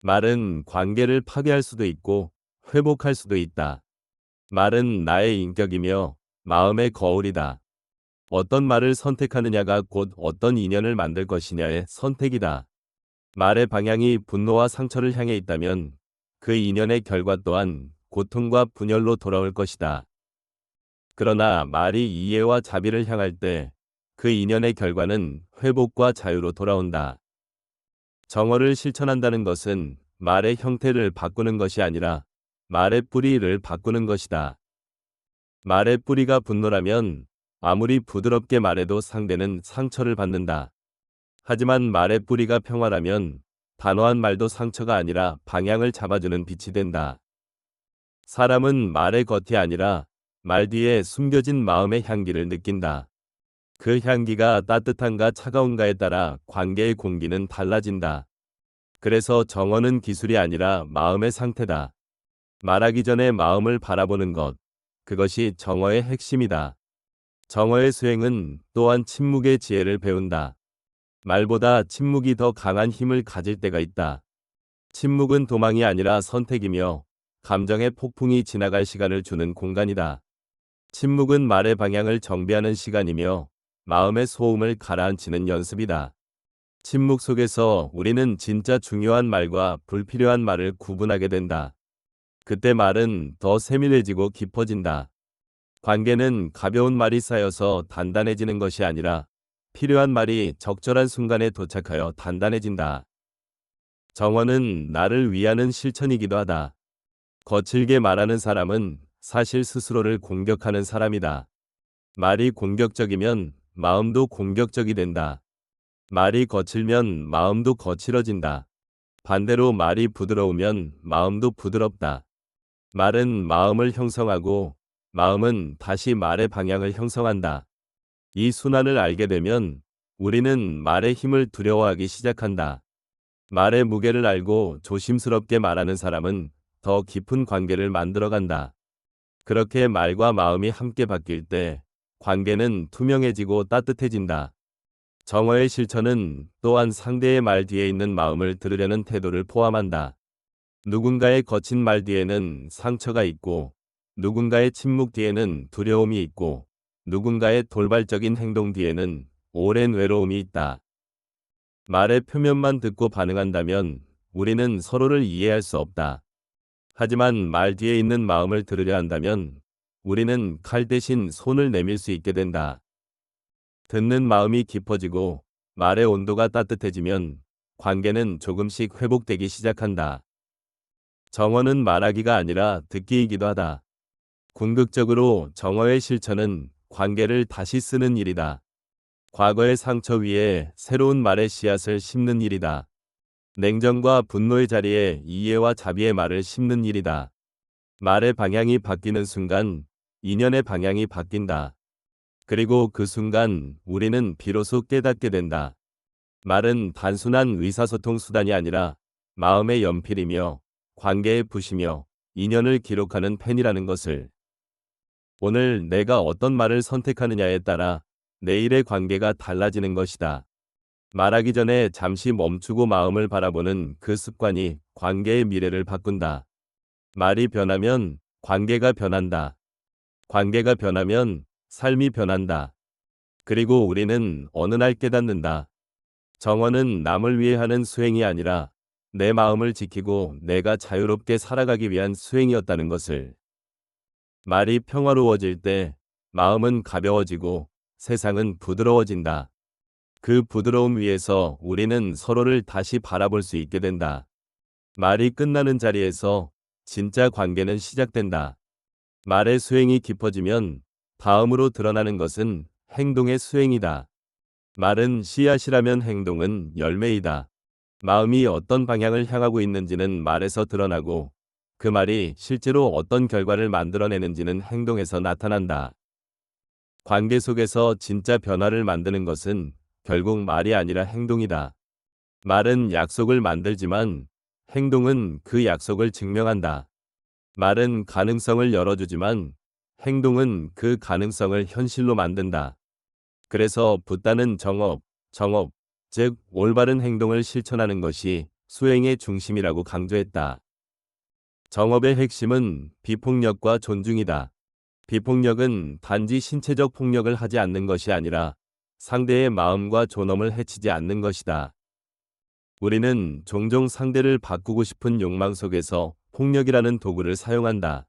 말은 관계를 파괴할 수도 있고 회복할 수도 있다. 말은 나의 인격이며 마음의 거울이다. 어떤 말을 선택하느냐가 곧 어떤 인연을 만들 것이냐의 선택이다. 말의 방향이 분노와 상처를 향해 있다면 그 인연의 결과 또한 고통과 분열로 돌아올 것이다. 그러나 말이 이해와 자비를 향할 때 그 인연의 결과는 회복과 자유로 돌아온다. 정어를 실천한다는 것은 말의 형태를 바꾸는 것이 아니라 말의 뿌리를 바꾸는 것이다. 말의 뿌리가 분노라면 아무리 부드럽게 말해도 상대는 상처를 받는다. 하지만 말의 뿌리가 평화라면 단호한 말도 상처가 아니라 방향을 잡아주는 빛이 된다. 사람은 말의 겉이 아니라 말 뒤에 숨겨진 마음의 향기를 느낀다. 그 향기가 따뜻한가 차가운가에 따라 관계의 공기는 달라진다. 그래서 정어는 기술이 아니라 마음의 상태다. 말하기 전에 마음을 바라보는 것, 그것이 정어의 핵심이다. 정어의 수행은 또한 침묵의 지혜를 배운다. 말보다 침묵이 더 강한 힘을 가질 때가 있다. 침묵은 도망이 아니라 선택이며 감정의 폭풍이 지나갈 시간을 주는 공간이다. 침묵은 말의 방향을 정비하는 시간이며 마음의 소음을 가라앉히는 연습이다. 침묵 속에서 우리는 진짜 중요한 말과 불필요한 말을 구분하게 된다. 그때 말은 더 세밀해지고 깊어진다. 관계는 가벼운 말이 쌓여서 단단해지는 것이 아니라 필요한 말이 적절한 순간에 도착하여 단단해진다. 정어는 나를 위하는 실천이기도 하다. 거칠게 말하는 사람은 사실 스스로를 공격하는 사람이다. 말이 공격적이면 마음도 공격적이 된다. 말이 거칠면 마음도 거칠어진다. 반대로 말이 부드러우면 마음도 부드럽다. 말은 마음을 형성하고 마음은 다시 말의 방향을 형성한다. 이 순환을 알게 되면 우리는 말의 힘을 두려워하기 시작한다. 말의 무게를 알고 조심스럽게 말하는 사람은 더 깊은 관계를 만들어간다. 그렇게 말과 마음이 함께 바뀔 때 관계는 투명해지고 따뜻해진다. 정어의 실천은 또한 상대의 말 뒤에 있는 마음을 들으려는 태도를 포함한다. 누군가의 거친 말 뒤에는 상처가 있고, 누군가의 침묵 뒤에는 두려움이 있고, 누군가의 돌발적인 행동 뒤에는 오랜 외로움이 있다. 말의 표면만 듣고 반응한다면 우리는 서로를 이해할 수 없다. 하지만 말 뒤에 있는 마음을 들으려 한다면 우리는 칼 대신 손을 내밀 수 있게 된다. 듣는 마음이 깊어지고 말의 온도가 따뜻해지면 관계는 조금씩 회복되기 시작한다. 정어는 말하기가 아니라 듣기이기도 하다. 궁극적으로 정어의 실천은 관계를 다시 쓰는 일이다. 과거의 상처 위에 새로운 말의 씨앗을 심는 일이다. 냉정과 분노의 자리에 이해와 자비의 말을 심는 일이다. 말의 방향이 바뀌는 순간 인연의 방향이 바뀐다. 그리고 그 순간 우리는 비로소 깨닫게 된다. 말은 단순한 의사소통 수단이 아니라 마음의 연필이며 관계의 붓이며 인연을 기록하는 펜이라는 것을. 오늘 내가 어떤 말을 선택하느냐에 따라 내일의 관계가 달라지는 것이다. 말하기 전에 잠시 멈추고 마음을 바라보는 그 습관이 관계의 미래를 바꾼다. 말이 변하면 관계가 변한다. 관계가 변하면 삶이 변한다. 그리고 우리는 어느 날 깨닫는다. 정어는 남을 위해 하는 수행이 아니라 내 마음을 지키고 내가 자유롭게 살아가기 위한 수행이었다는 것을. 말이 평화로워질 때 마음은 가벼워지고 세상은 부드러워진다. 그 부드러움 위에서 우리는 서로를 다시 바라볼 수 있게 된다. 말이 끝나는 자리에서 진짜 관계는 시작된다. 말의 수행이 깊어지면 다음으로 드러나는 것은 행동의 수행이다. 말은 씨앗이라면 행동은 열매이다. 마음이 어떤 방향을 향하고 있는지는 말에서 드러나고 그 말이 실제로 어떤 결과를 만들어내는지는 행동에서 나타난다. 관계 속에서 진짜 변화를 만드는 것은 결국 말이 아니라 행동이다. 말은 약속을 만들지만 행동은 그 약속을 증명한다. 말은 가능성을 열어주지만 행동은 그 가능성을 현실로 만든다. 그래서 붓다는 정업, 즉 올바른 행동을 실천하는 것이 수행의 중심이라고 강조했다. 정업의 핵심은 비폭력과 존중이다. 비폭력은 단지 신체적 폭력을 하지 않는 것이 아니라 상대의 마음과 존엄을 해치지 않는 것이다. 우리는 종종 상대를 바꾸고 싶은 욕망 속에서 폭력이라는 도구를 사용한다.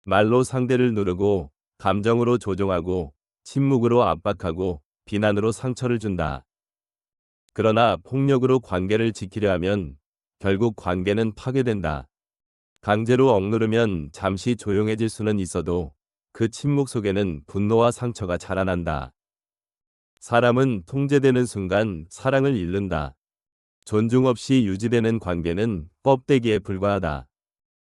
말로 상대를 누르고, 감정으로 조종하고, 침묵으로 압박하고, 비난으로 상처를 준다. 그러나 폭력으로 관계를 지키려 하면 결국 관계는 파괴된다. 강제로 억누르면 잠시 조용해질 수는 있어도 그 침묵 속에는 분노와 상처가 자라난다. 사람은 통제되는 순간 사랑을 잃는다. 존중 없이 유지되는 관계는 껍데기에 불과하다.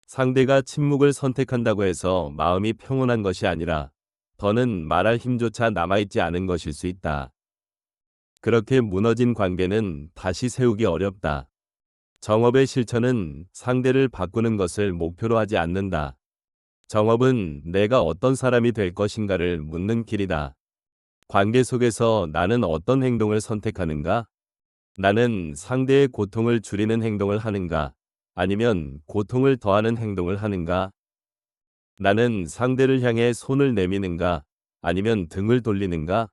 상대가 침묵을 선택한다고 해서 마음이 평온한 것이 아니라 더는 말할 힘조차 남아있지 않은 것일 수 있다. 그렇게 무너진 관계는 다시 세우기 어렵다. 정업의 실천은 상대를 바꾸는 것을 목표로 하지 않는다. 정업은 내가 어떤 사람이 될 것인가를 묻는 길이다. 관계 속에서 나는 어떤 행동을 선택하는가? 나는 상대의 고통을 줄이는 행동을 하는가? 아니면 고통을 더하는 행동을 하는가? 나는 상대를 향해 손을 내미는가? 아니면 등을 돌리는가?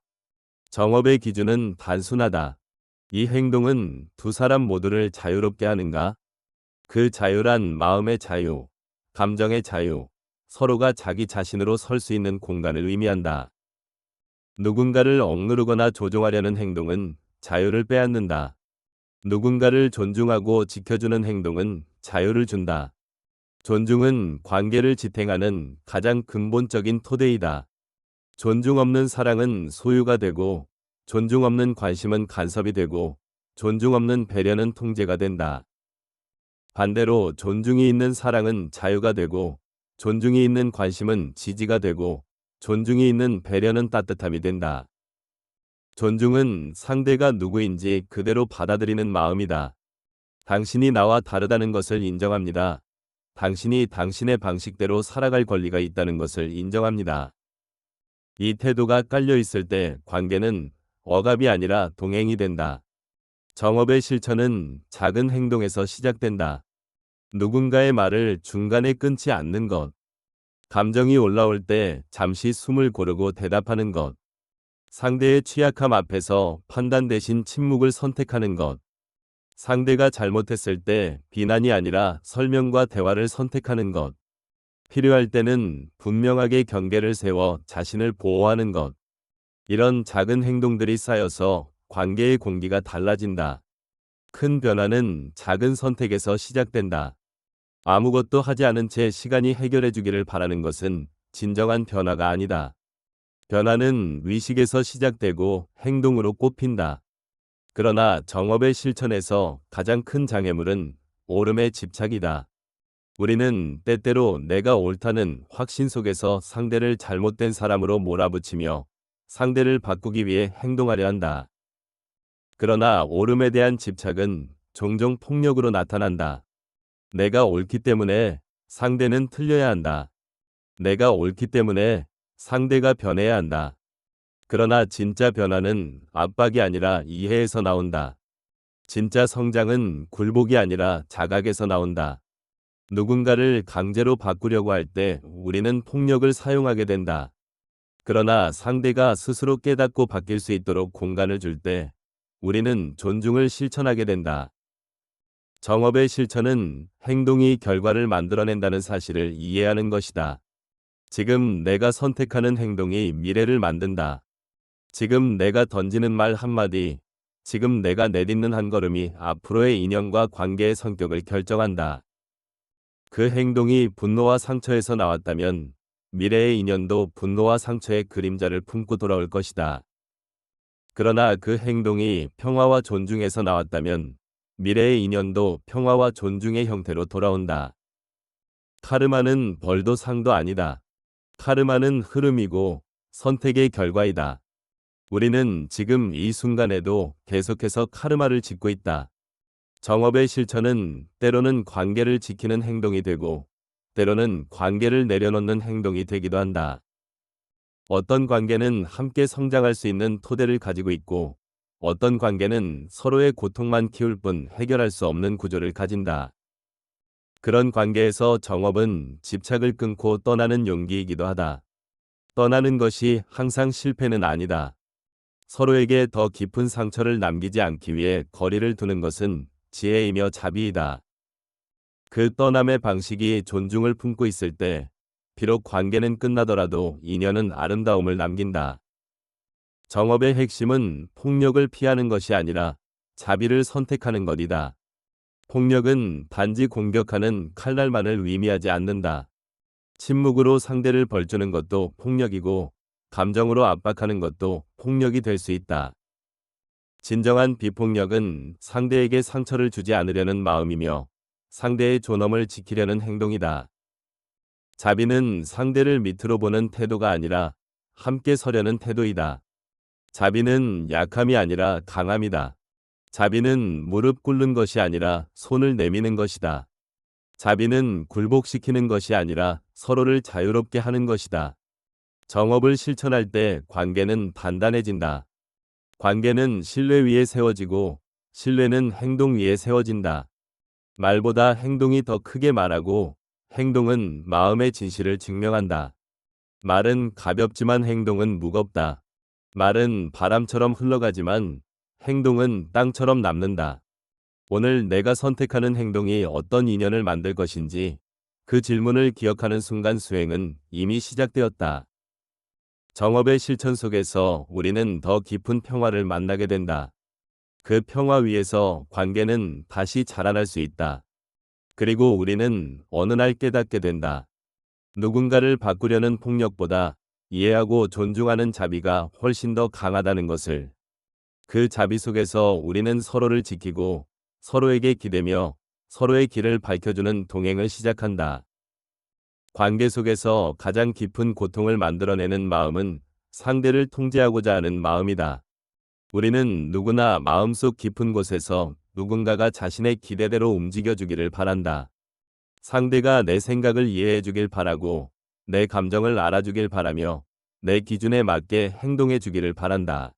정업의 기준은 단순하다. 이 행동은 두 사람 모두를 자유롭게 하는가? 그 자유란 마음의 자유, 감정의 자유, 서로가 자기 자신으로 설 수 있는 공간을 의미한다. 누군가를 억누르거나 조종하려는 행동은 자유를 빼앗는다. 누군가를 존중하고 지켜주는 행동은 자유를 준다. 존중은 관계를 지탱하는 가장 근본적인 토대이다. 존중 없는 사랑은 소유가 되고, 존중 없는 관심은 간섭이 되고, 존중 없는 배려는 통제가 된다. 반대로 존중이 있는 사랑은 자유가 되고, 존중이 있는 관심은 지지가 되고, 존중이 있는 배려는 따뜻함이 된다. 존중은 상대가 누구인지 그대로 받아들이는 마음이다. 당신이 나와 다르다는 것을 인정합니다. 당신이 당신의 방식대로 살아갈 권리가 있다는 것을 인정합니다. 이 태도가 깔려 있을 때 관계는 억압이 아니라 동행이 된다. 정업의 실천은 작은 행동에서 시작된다. 누군가의 말을 중간에 끊지 않는 것. 감정이 올라올 때 잠시 숨을 고르고 대답하는 것. 상대의 취약함 앞에서 판단 대신 침묵을 선택하는 것. 상대가 잘못했을 때 비난이 아니라 설명과 대화를 선택하는 것. 필요할 때는 분명하게 경계를 세워 자신을 보호하는 것. 이런 작은 행동들이 쌓여서 관계의 공기가 달라진다. 큰 변화는 작은 선택에서 시작된다. 아무것도 하지 않은 채 시간이 해결해 주기를 바라는 것은 진정한 변화가 아니다. 변화는 의식에서 시작되고 행동으로 꽃핀다. 그러나 정업의 실천에서 가장 큰 장애물은 옳음의 집착이다. 우리는 때때로 내가 옳다는 확신 속에서 상대를 잘못된 사람으로 몰아붙이며 상대를 바꾸기 위해 행동하려 한다. 그러나 옳음에 대한 집착은 종종 폭력으로 나타난다. 내가 옳기 때문에 상대는 틀려야 한다. 내가 옳기 때문에 상대가 변해야 한다. 그러나 진짜 변화는 압박이 아니라 이해에서 나온다. 진짜 성장은 굴복이 아니라 자각에서 나온다. 누군가를 강제로 바꾸려고 할 때 우리는 폭력을 사용하게 된다. 그러나 상대가 스스로 깨닫고 바뀔 수 있도록 공간을 줄 때 우리는 존중을 실천하게 된다. 정업의 실천은 행동이 결과를 만들어낸다는 사실을 이해하는 것이다. 지금 내가 선택하는 행동이 미래를 만든다. 지금 내가 던지는 말 한마디, 지금 내가 내딛는 한 걸음이 앞으로의 인연과 관계의 성격을 결정한다. 그 행동이 분노와 상처에서 나왔다면 미래의 인연도 분노와 상처의 그림자를 품고 돌아올 것이다. 그러나 그 행동이 평화와 존중에서 나왔다면 미래의 인연도 평화와 존중의 형태로 돌아온다. 카르마는 벌도 상도 아니다. 카르마는 흐름이고 선택의 결과이다. 우리는 지금 이 순간에도 계속해서 카르마를 짓고 있다. 정업의 실천은 때로는 관계를 지키는 행동이 되고 때로는 관계를 내려놓는 행동이 되기도 한다. 어떤 관계는 함께 성장할 수 있는 토대를 가지고 있고 어떤 관계는 서로의 고통만 키울 뿐 해결할 수 없는 구조를 가진다. 그런 관계에서 정업은 집착을 끊고 떠나는 용기이기도 하다. 떠나는 것이 항상 실패는 아니다. 서로에게 더 깊은 상처를 남기지 않기 위해 거리를 두는 것은 지혜이며 자비이다. 그 떠남의 방식이 존중을 품고 있을 때, 비록 관계는 끝나더라도 인연은 아름다움을 남긴다. 정업의 핵심은 폭력을 피하는 것이 아니라 자비를 선택하는 것이다. 폭력은 단지 공격하는 칼날만을 의미하지 않는다. 침묵으로 상대를 벌주는 것도 폭력이고, 감정으로 압박하는 것도 폭력이 될 수 있다. 진정한 비폭력은 상대에게 상처를 주지 않으려는 마음이며, 상대의 존엄을 지키려는 행동이다. 자비는 상대를 밑으로 보는 태도가 아니라 함께 서려는 태도이다. 자비는 약함이 아니라 강함이다. 자비는 무릎 꿇는 것이 아니라 손을 내미는 것이다. 자비는 굴복시키는 것이 아니라 서로를 자유롭게 하는 것이다. 정업을 실천할 때 관계는 단단해진다. 관계는 신뢰 위에 세워지고 신뢰는 행동 위에 세워진다. 말보다 행동이 더 크게 말하고 행동은 마음의 진실을 증명한다. 말은 가볍지만 행동은 무겁다. 말은 바람처럼 흘러가지만 행동은 땅처럼 남는다. 오늘 내가 선택하는 행동이 어떤 인연을 만들 것인지 그 질문을 기억하는 순간 수행은 이미 시작되었다. 정업의 실천 속에서 우리는 더 깊은 평화를 만나게 된다. 그 평화 위에서 관계는 다시 자라날 수 있다. 그리고 우리는 어느 날 깨닫게 된다. 누군가를 바꾸려는 폭력보다 이해하고 존중하는 자비가 훨씬 더 강하다는 것을. 그 자비 속에서 우리는 서로를 지키고 서로에게 기대며 서로의 길을 밝혀주는 동행을 시작한다. 관계 속에서 가장 깊은 고통을 만들어내는 마음은 상대를 통제하고자 하는 마음이다. 우리는 누구나 마음속 깊은 곳에서 누군가가 자신의 기대대로 움직여주기를 바란다. 상대가 내 생각을 이해해주길 바라고 내 감정을 알아주길 바라며 내 기준에 맞게 행동해주기를 바란다.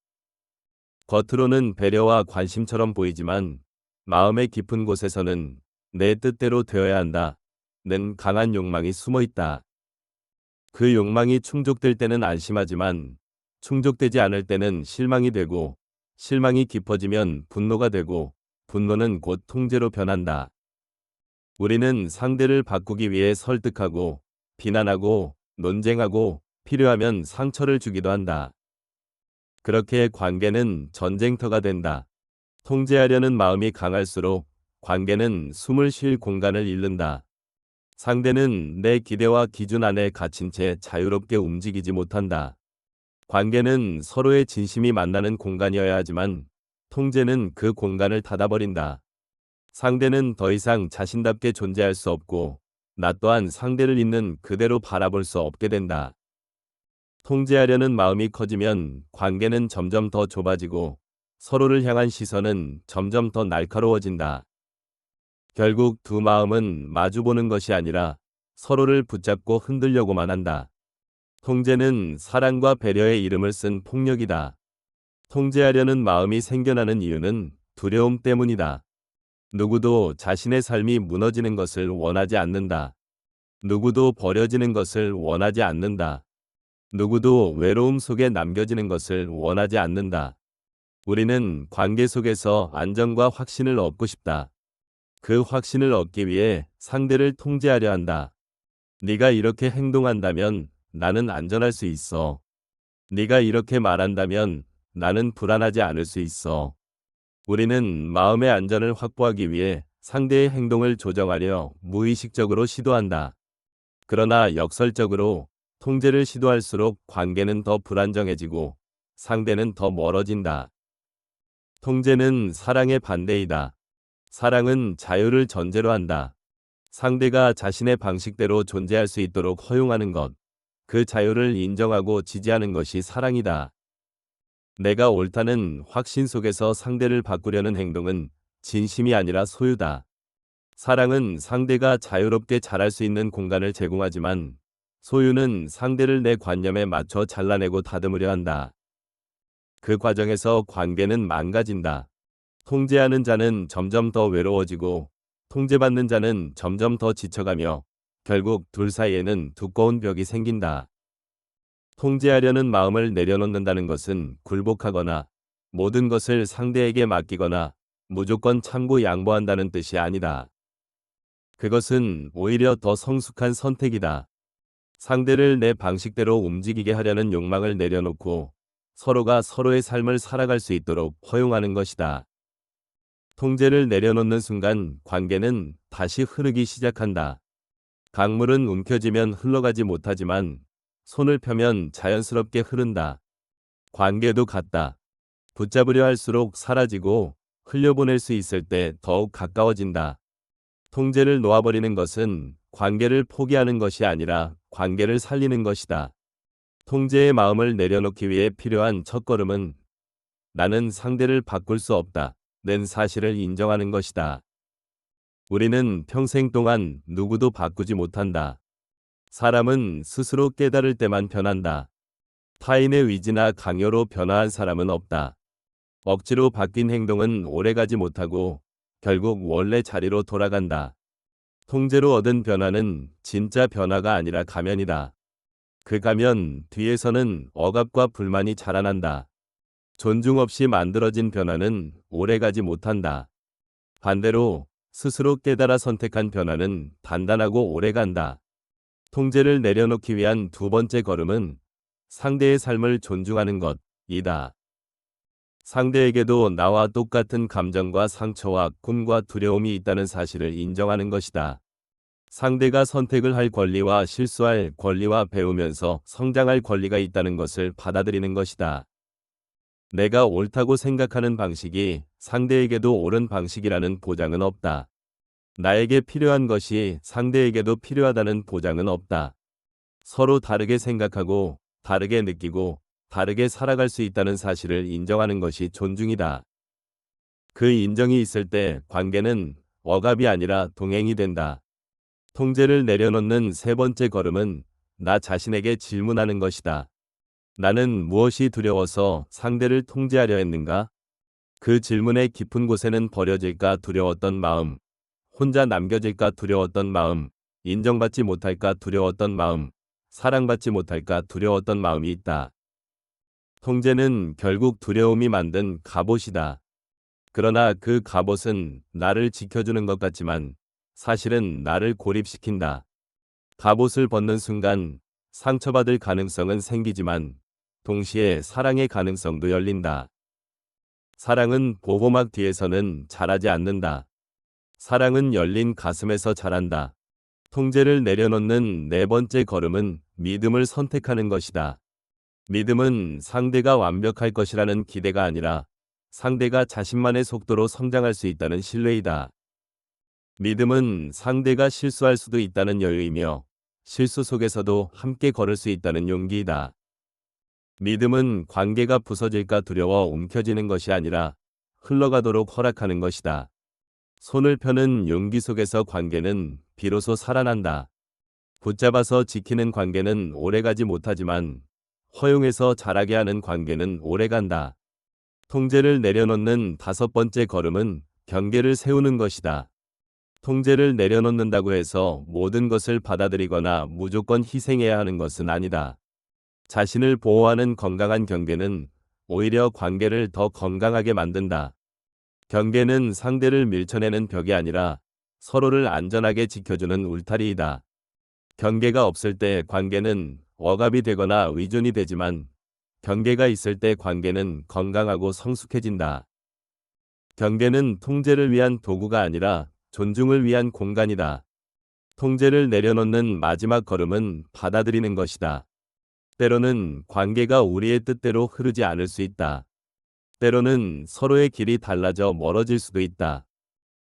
겉으로는 배려와 관심처럼 보이지만 마음의 깊은 곳에서는 내 뜻대로 되어야 한다. 는 강한 욕망이 숨어 있다. 그 욕망이 충족될 때는 안심하지만 충족되지 않을 때는 실망이 되고 실망이 깊어지면 분노가 되고 분노는 곧 통제로 변한다. 우리는 상대를 바꾸기 위해 설득하고 비난하고 논쟁하고 필요하면 상처를 주기도 한다. 그렇게 관계는 전쟁터가 된다. 통제하려는 마음이 강할수록 관계는 숨을 쉴 공간을 잃는다. 상대는 내 기대와 기준 안에 갇힌 채 자유롭게 움직이지 못한다. 관계는 서로의 진심이 만나는 공간이어야 하지만 통제는 그 공간을 닫아버린다. 상대는 더 이상 자신답게 존재할 수 없고 나 또한 상대를 있는 그대로 바라볼 수 없게 된다. 통제하려는 마음이 커지면 관계는 점점 더 좁아지고 서로를 향한 시선은 점점 더 날카로워진다. 결국 두 마음은 마주보는 것이 아니라 서로를 붙잡고 흔들려고만 한다. 통제는 사랑과 배려의 이름을 쓴 폭력이다. 통제하려는 마음이 생겨나는 이유는 두려움 때문이다. 누구도 자신의 삶이 무너지는 것을 원하지 않는다. 누구도 버려지는 것을 원하지 않는다. 누구도 외로움 속에 남겨지는 것을 원하지 않는다. 우리는 관계 속에서 안정과 확신을 얻고 싶다. 그 확신을 얻기 위해 상대를 통제하려 한다. 네가 이렇게 행동한다면 나는 안전할 수 있어. 네가 이렇게 말한다면 나는 불안하지 않을 수 있어. 우리는 마음의 안전을 확보하기 위해 상대의 행동을 조정하려 무의식적으로 시도한다. 그러나 역설적으로 통제를 시도할수록 관계는 더 불안정해지고 상대는 더 멀어진다. 통제는 사랑의 반대이다. 사랑은 자유를 전제로 한다. 상대가 자신의 방식대로 존재할 수 있도록 허용하는 것, 그 자유를 인정하고 지지하는 것이 사랑이다. 내가 옳다는 확신 속에서 상대를 바꾸려는 행동은 진심이 아니라 소유다. 사랑은 상대가 자유롭게 자랄 수 있는 공간을 제공하지만 소유는 상대를 내 관념에 맞춰 잘라내고 다듬으려 한다. 그 과정에서 관계는 망가진다. 통제하는 자는 점점 더 외로워지고 통제받는 자는 점점 더 지쳐가며 결국 둘 사이에는 두꺼운 벽이 생긴다. 통제하려는 마음을 내려놓는다는 것은 굴복하거나 모든 것을 상대에게 맡기거나 무조건 참고 양보한다는 뜻이 아니다. 그것은 오히려 더 성숙한 선택이다. 상대를 내 방식대로 움직이게 하려는 욕망을 내려놓고 서로가 서로의 삶을 살아갈 수 있도록 허용하는 것이다. 통제를 내려놓는 순간 관계는 다시 흐르기 시작한다. 강물은 움켜쥐면 흘러가지 못하지만 손을 펴면 자연스럽게 흐른다. 관계도 같다. 붙잡으려 할수록 사라지고 흘려보낼 수 있을 때 더욱 가까워진다. 통제를 놓아버리는 것은 관계를 포기하는 것이 아니라 관계를 살리는 것이다. 통제의 마음을 내려놓기 위해 필요한 첫걸음은 나는 상대를 바꿀 수 없다. 는 사실을 인정하는 것이다. 우리는 평생 동안 누구도 바꾸지 못한다. 사람은 스스로 깨달을 때만 변한다. 타인의 의지나 강요로 변화한 사람은 없다. 억지로 바뀐 행동은 오래가지 못하고 결국 원래 자리로 돌아간다. 통제로 얻은 변화는 진짜 변화가 아니라 가면이다. 그 가면 뒤에서는 억압과 불만이 자라난다. 존중 없이 만들어진 변화는 오래가지 못한다. 반대로 스스로 깨달아 선택한 변화는 단단하고 오래간다. 통제를 내려놓기 위한 두 번째 걸음은 상대의 삶을 존중하는 것이다. 상대에게도 나와 똑같은 감정과 상처와 꿈과 두려움이 있다는 사실을 인정하는 것이다. 상대가 선택을 할 권리와 실수할 권리와 배우면서 성장할 권리가 있다는 것을 받아들이는 것이다. 내가 옳다고 생각하는 방식이 상대에게도 옳은 방식이라는 보장은 없다. 나에게 필요한 것이 상대에게도 필요하다는 보장은 없다. 서로 다르게 생각하고 다르게 느끼고 다르게 살아갈 수 있다는 사실을 인정하는 것이 존중이다. 그 인정이 있을 때 관계는 억압이 아니라 동행이 된다. 통제를 내려놓는 세 번째 걸음은 나 자신에게 질문하는 것이다. 나는 무엇이 두려워서 상대를 통제하려 했는가? 그 질문의 깊은 곳에는 버려질까 두려웠던 마음, 혼자 남겨질까 두려웠던 마음, 인정받지 못할까 두려웠던 마음, 사랑받지 못할까 두려웠던 마음이 있다. 통제는 결국 두려움이 만든 갑옷이다. 그러나 그 갑옷은 나를 지켜주는 것 같지만 사실은 나를 고립시킨다. 갑옷을 벗는 순간 상처받을 가능성은 생기지만 동시에 사랑의 가능성도 열린다. 사랑은 보호막 뒤에서는 자라지 않는다. 사랑은 열린 가슴에서 자란다. 통제를 내려놓는 네 번째 걸음은 믿음을 선택하는 것이다. 믿음은 상대가 완벽할 것이라는 기대가 아니라 상대가 자신만의 속도로 성장할 수 있다는 신뢰이다. 믿음은 상대가 실수할 수도 있다는 여유이며 실수 속에서도 함께 걸을 수 있다는 용기이다. 믿음은 관계가 부서질까 두려워 움켜쥐는 것이 아니라 흘러가도록 허락하는 것이다. 손을 펴는 용기 속에서 관계는 비로소 살아난다. 붙잡아서 지키는 관계는 오래가지 못하지만 허용해서 자라게 하는 관계는 오래간다. 통제를 내려놓는 다섯 번째 걸음은 경계를 세우는 것이다. 통제를 내려놓는다고 해서 모든 것을 받아들이거나 무조건 희생해야 하는 것은 아니다. 자신을 보호하는 건강한 경계는 오히려 관계를 더 건강하게 만든다. 경계는 상대를 밀쳐내는 벽이 아니라 서로를 안전하게 지켜주는 울타리이다. 경계가 없을 때 관계는 억압이 되거나 의존이 되지만 경계가 있을 때 관계는 건강하고 성숙해진다. 경계는 통제를 위한 도구가 아니라 존중을 위한 공간이다. 통제를 내려놓는 마지막 걸음은 받아들이는 것이다. 때로는 관계가 우리의 뜻대로 흐르지 않을 수 있다. 때로는 서로의 길이 달라져 멀어질 수도 있다.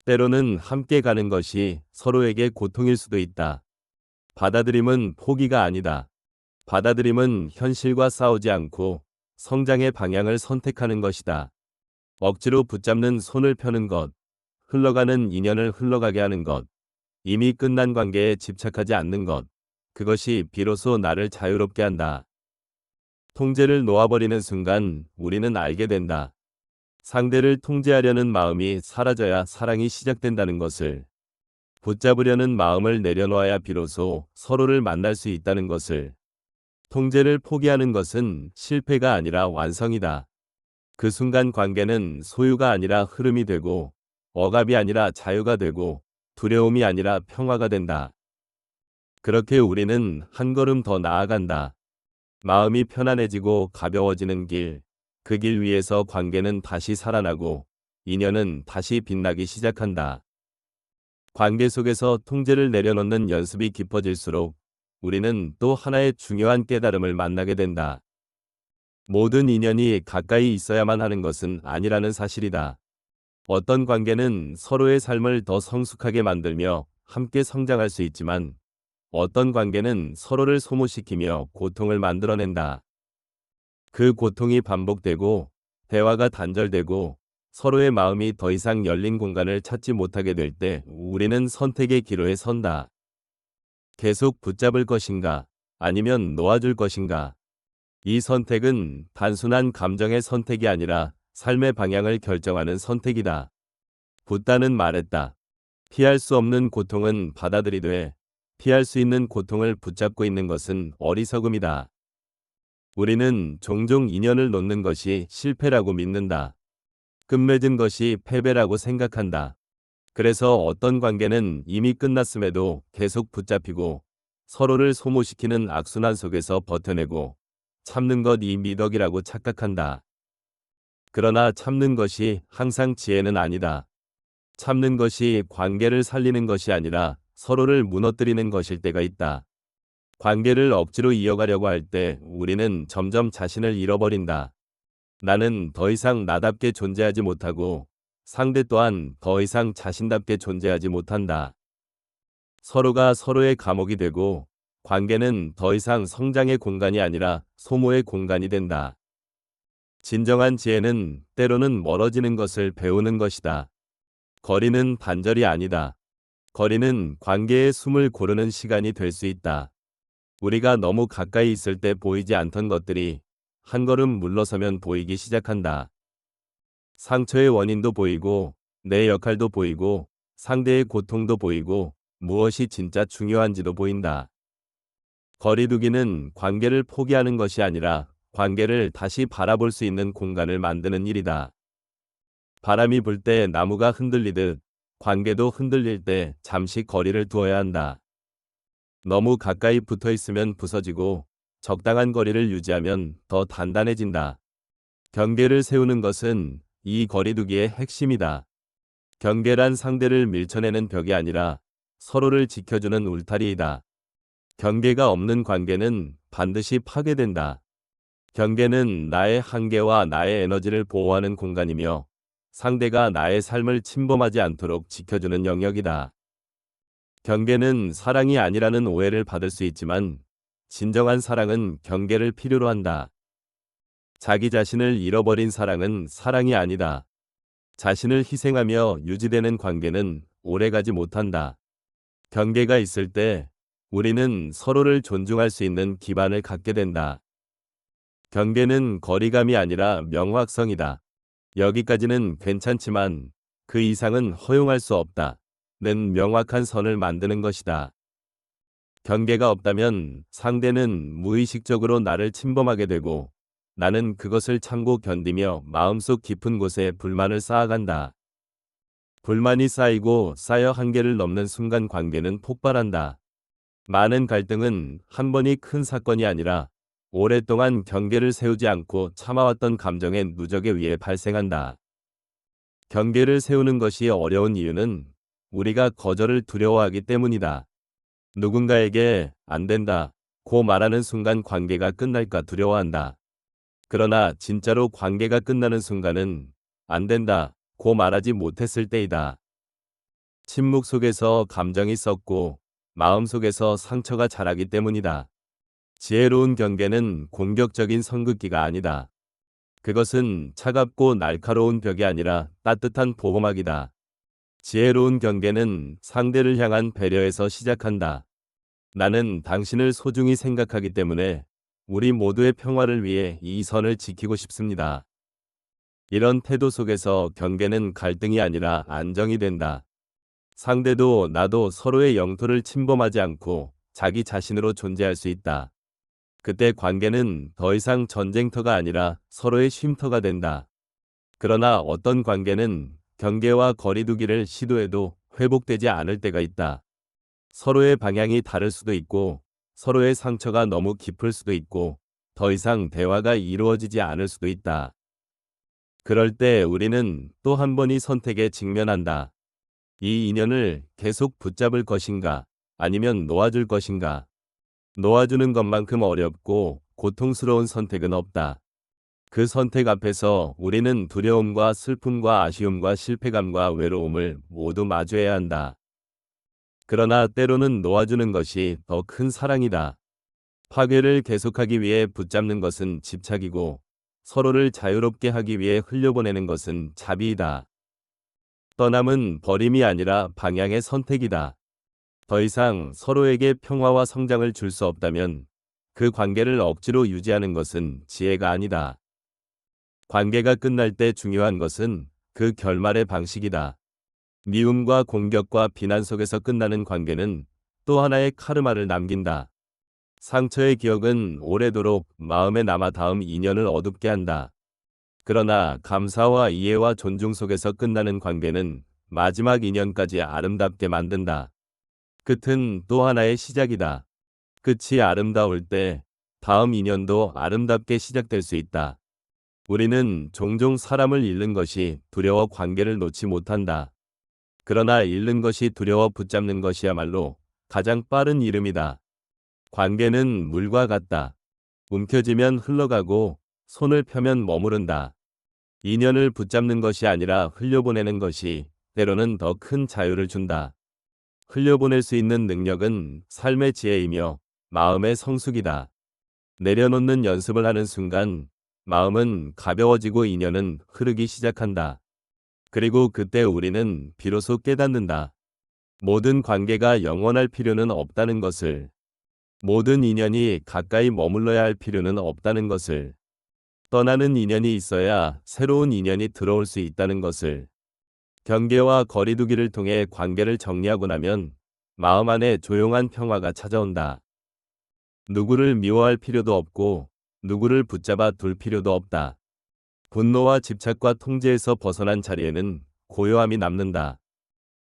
때로는 함께 가는 것이 서로에게 고통일 수도 있다. 받아들임은 포기가 아니다. 받아들임은 현실과 싸우지 않고 성장의 방향을 선택하는 것이다. 억지로 붙잡는 손을 펴는 것, 흘러가는 인연을 흘러가게 하는 것, 이미 끝난 관계에 집착하지 않는 것, 그것이 비로소 나를 자유롭게 한다. 통제를 놓아버리는 순간 우리는 알게 된다. 상대를 통제하려는 마음이 사라져야 사랑이 시작된다는 것을, 붙잡으려는 마음을 내려놓아야 비로소 서로를 만날 수 있다는 것을, 통제를 포기하는 것은 실패가 아니라 완성이다. 그 순간 관계는 소유가 아니라 흐름이 되고, 억압이 아니라 자유가 되고, 두려움이 아니라 평화가 된다. 그렇게 우리는 한 걸음 더 나아간다. 마음이 편안해지고 가벼워지는 길, 그 길 위에서 관계는 다시 살아나고, 인연은 다시 빛나기 시작한다. 관계 속에서 통제를 내려놓는 연습이 깊어질수록 우리는 또 하나의 중요한 깨달음을 만나게 된다. 모든 인연이 가까이 있어야만 하는 것은 아니라는 사실이다. 어떤 관계는 서로의 삶을 더 성숙하게 만들며 함께 성장할 수 있지만, 어떤 관계는 서로를 소모시키며 고통을 만들어낸다. 그 고통이 반복되고 대화가 단절되고 서로의 마음이 더 이상 열린 공간을 찾지 못하게 될 때 우리는 선택의 기로에 선다. 계속 붙잡을 것인가, 아니면 놓아줄 것인가. 이 선택은 단순한 감정의 선택이 아니라 삶의 방향을 결정하는 선택이다. 붓다는 말했다. 피할 수 없는 고통은 받아들이되 피할 수 있는 고통을 붙잡고 있는 것은 어리석음이다. 우리는 종종 인연을 놓는 것이 실패라고 믿는다. 끝맺은 것이 패배라고 생각한다. 그래서 어떤 관계는 이미 끝났음에도 계속 붙잡히고 서로를 소모시키는 악순환 속에서 버텨내고 참는 것이 미덕이라고 착각한다. 그러나 참는 것이 항상 지혜는 아니다. 참는 것이 관계를 살리는 것이 아니라 서로를 무너뜨리는 것일 때가 있다. 관계를 억지로 이어가려고 할 때 우리는 점점 자신을 잃어버린다. 나는 더 이상 나답게 존재하지 못하고 상대 또한 더 이상 자신답게 존재하지 못한다. 서로가 서로의 감옥이 되고 관계는 더 이상 성장의 공간이 아니라 소모의 공간이 된다. 진정한 지혜는 때로는 멀어지는 것을 배우는 것이다. 거리는 단절이 아니다. 거리는 관계의 숨을 고르는 시간이 될 수 있다. 우리가 너무 가까이 있을 때 보이지 않던 것들이 한 걸음 물러서면 보이기 시작한다. 상처의 원인도 보이고, 내 역할도 보이고, 상대의 고통도 보이고, 무엇이 진짜 중요한지도 보인다. 거리두기는 관계를 포기하는 것이 아니라 관계를 다시 바라볼 수 있는 공간을 만드는 일이다. 바람이 불 때 나무가 흔들리듯 관계도 흔들릴 때 잠시 거리를 두어야 한다. 너무 가까이 붙어 있으면 부서지고 적당한 거리를 유지하면 더 단단해진다. 경계를 세우는 것은 이 거리두기의 핵심이다. 경계란 상대를 밀쳐내는 벽이 아니라 서로를 지켜주는 울타리이다. 경계가 없는 관계는 반드시 파괴된다. 경계는 나의 한계와 나의 에너지를 보호하는 공간이며 상대가 나의 삶을 침범하지 않도록 지켜주는 영역이다. 경계는 사랑이 아니라는 오해를 받을 수 있지만 진정한 사랑은 경계를 필요로 한다. 자기 자신을 잃어버린 사랑은 사랑이 아니다. 자신을 희생하며 유지되는 관계는 오래가지 못한다. 경계가 있을 때 우리는 서로를 존중할 수 있는 기반을 갖게 된다. 경계는 거리감이 아니라 명확성이다. 여기까지는 괜찮지만 그 이상은 허용할 수 없다. 는 명확한 선을 만드는 것이다. 경계가 없다면 상대는 무의식적으로 나를 침범하게 되고 나는 그것을 참고 견디며 마음속 깊은 곳에 불만을 쌓아간다. 불만이 쌓이고 쌓여 한계를 넘는 순간 관계는 폭발한다. 많은 갈등은 한 번이 큰 사건이 아니라 오랫동안 경계를 세우지 않고 참아왔던 감정의 누적에 의해 발생한다. 경계를 세우는 것이 어려운 이유는 우리가 거절을 두려워하기 때문이다. 누군가에게 안 된다 고 말하는 순간 관계가 끝날까 두려워한다. 그러나 진짜로 관계가 끝나는 순간은 안 된다 고 말하지 못했을 때이다. 침묵 속에서 감정이 썩고 마음 속에서 상처가 자라기 때문이다. 지혜로운 경계는 공격적인 선긋기가 아니다. 그것은 차갑고 날카로운 벽이 아니라 따뜻한 보호막이다. 지혜로운 경계는 상대를 향한 배려에서 시작한다. 나는 당신을 소중히 생각하기 때문에 우리 모두의 평화를 위해 이 선을 지키고 싶습니다. 이런 태도 속에서 경계는 갈등이 아니라 안정이 된다. 상대도 나도 서로의 영토를 침범하지 않고 자기 자신으로 존재할 수 있다. 그때 관계는 더 이상 전쟁터가 아니라 서로의 쉼터가 된다. 그러나 어떤 관계는 경계와 거리두기를 시도해도 회복되지 않을 때가 있다. 서로의 방향이 다를 수도 있고, 서로의 상처가 너무 깊을 수도 있고, 더 이상 대화가 이루어지지 않을 수도 있다. 그럴 때 우리는 또 한 번의 선택에 직면한다. 이 인연을 계속 붙잡을 것인가, 아니면 놓아줄 것인가. 놓아주는 것만큼 어렵고 고통스러운 선택은 없다. 그 선택 앞에서 우리는 두려움과 슬픔과 아쉬움과 실패감과 외로움을 모두 마주해야 한다. 그러나 때로는 놓아주는 것이 더 큰 사랑이다. 파괴를 계속하기 위해 붙잡는 것은 집착이고, 서로를 자유롭게 하기 위해 흘려보내는 것은 자비이다. 떠남은 버림이 아니라 방향의 선택이다. 더 이상 서로에게 평화와 성장을 줄 수 없다면 그 관계를 억지로 유지하는 것은 지혜가 아니다. 관계가 끝날 때 중요한 것은 그 결말의 방식이다. 미움과 공격과 비난 속에서 끝나는 관계는 또 하나의 카르마를 남긴다. 상처의 기억은 오래도록 마음에 남아 다음 인연을 어둡게 한다. 그러나 감사와 이해와 존중 속에서 끝나는 관계는 마지막 인연까지 아름답게 만든다. 끝은 또 하나의 시작이다. 끝이 아름다울 때 다음 인연도 아름답게 시작될 수 있다. 우리는 종종 사람을 잃는 것이 두려워 관계를 놓지 못한다. 그러나 잃는 것이 두려워 붙잡는 것이야말로 가장 빠른 이름이다. 관계는 물과 같다. 움켜쥐면 흘러가고 손을 펴면 머무른다. 인연을 붙잡는 것이 아니라 흘려보내는 것이 때로는 더 큰 자유를 준다. 흘려보낼 수 있는 능력은 삶의 지혜이며 마음의 성숙이다. 내려놓는 연습을 하는 순간 마음은 가벼워지고 인연은 흐르기 시작한다. 그리고 그때 우리는 비로소 깨닫는다. 모든 관계가 영원할 필요는 없다는 것을. 모든 인연이 가까이 머물러야 할 필요는 없다는 것을. 떠나는 인연이 있어야 새로운 인연이 들어올 수 있다는 것을. 경계와 거리두기를 통해 관계를 정리하고 나면 마음 안에 조용한 평화가 찾아온다. 누구를 미워할 필요도 없고 누구를 붙잡아 둘 필요도 없다. 분노와 집착과 통제에서 벗어난 자리에는 고요함이 남는다.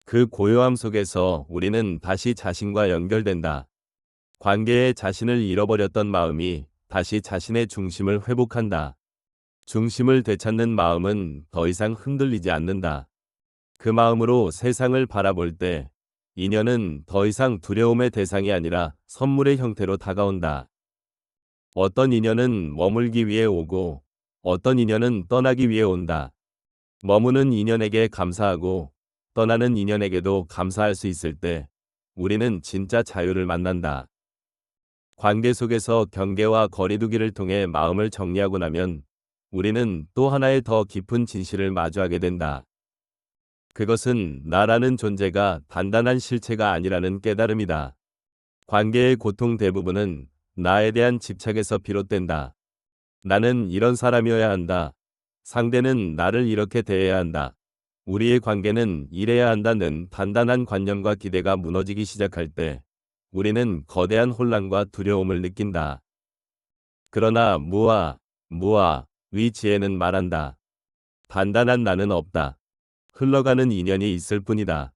그 고요함 속에서 우리는 다시 자신과 연결된다. 관계에 자신을 잃어버렸던 마음이 다시 자신의 중심을 회복한다. 중심을 되찾는 마음은 더 이상 흔들리지 않는다. 그 마음으로 세상을 바라볼 때 인연은 더 이상 두려움의 대상이 아니라 선물의 형태로 다가온다. 어떤 인연은 머물기 위해 오고 어떤 인연은 떠나기 위해 온다. 머무는 인연에게 감사하고 떠나는 인연에게도 감사할 수 있을 때 우리는 진짜 자유를 만난다. 관계 속에서 경계와 거리두기를 통해 마음을 정리하고 나면 우리는 또 하나의 더 깊은 진실을 마주하게 된다. 그것은 나라는 존재가 단단한 실체가 아니라는 깨달음이다. 관계의 고통 대부분은 나에 대한 집착에서 비롯된다. 나는 이런 사람이어야 한다. 상대는 나를 이렇게 대해야 한다. 우리의 관계는 이래야 한다는 단단한 관념과 기대가 무너지기 시작할 때 우리는 거대한 혼란과 두려움을 느낀다. 그러나 위 지혜는 말한다. 단단한 나는 없다. 흘러가는 인연이 있을 뿐이다.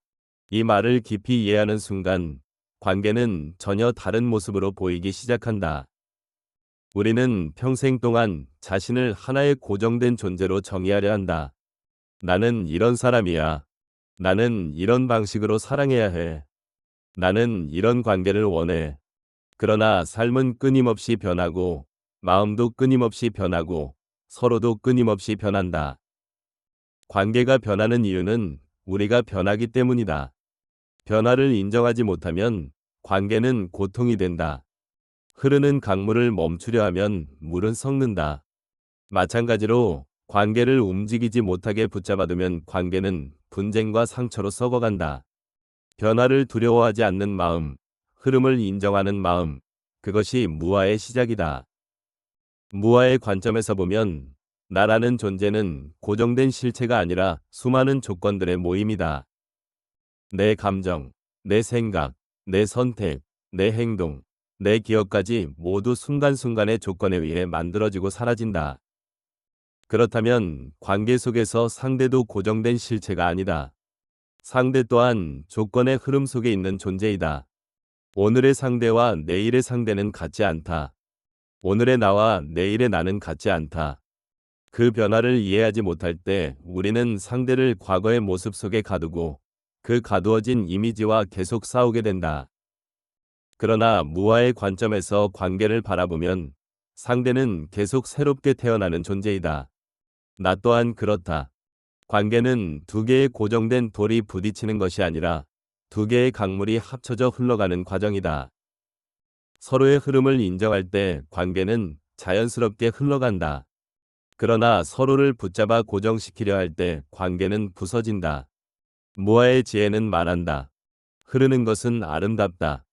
이 말을 깊이 이해하는 순간 관계는 전혀 다른 모습으로 보이기 시작한다. 우리는 평생 동안 자신을 하나의 고정된 존재로 정의하려 한다. 나는 이런 사람이야. 나는 이런 방식으로 사랑해야 해. 나는 이런 관계를 원해. 그러나 삶은 끊임없이 변하고, 마음도 끊임없이 변하고, 서로도 끊임없이 변한다. 관계가 변하는 이유는 우리가 변하기 때문이다. 변화를 인정하지 못하면 관계는 고통이 된다. 흐르는 강물을 멈추려 하면 물은 썩는다. 마찬가지로 관계를 움직이지 못하게 붙잡아두면 관계는 분쟁과 상처로 썩어간다. 변화를 두려워하지 않는 마음, 흐름을 인정하는 마음, 그것이 무아의 시작이다. 무아의 관점에서 보면 나라는 존재는 고정된 실체가 아니라 수많은 조건들의 모임이다. 내 감정, 내 생각, 내 선택, 내 행동, 내 기억까지 모두 순간순간의 조건에 의해 만들어지고 사라진다. 그렇다면 관계 속에서 상대도 고정된 실체가 아니다. 상대 또한 조건의 흐름 속에 있는 존재이다. 오늘의 상대와 내일의 상대는 같지 않다. 오늘의 나와 내일의 나는 같지 않다. 그 변화를 이해하지 못할 때 우리는 상대를 과거의 모습 속에 가두고 그 가두어진 이미지와 계속 싸우게 된다. 그러나 무아의 관점에서 관계를 바라보면 상대는 계속 새롭게 태어나는 존재이다. 나 또한 그렇다. 관계는 두 개의 고정된 돌이 부딪히는 것이 아니라 두 개의 강물이 합쳐져 흘러가는 과정이다. 서로의 흐름을 인정할 때 관계는 자연스럽게 흘러간다. 그러나 서로를 붙잡아 고정시키려 할 때 관계는 부서진다. 무아의 지혜는 말한다. 흐르는 것은 아름답다.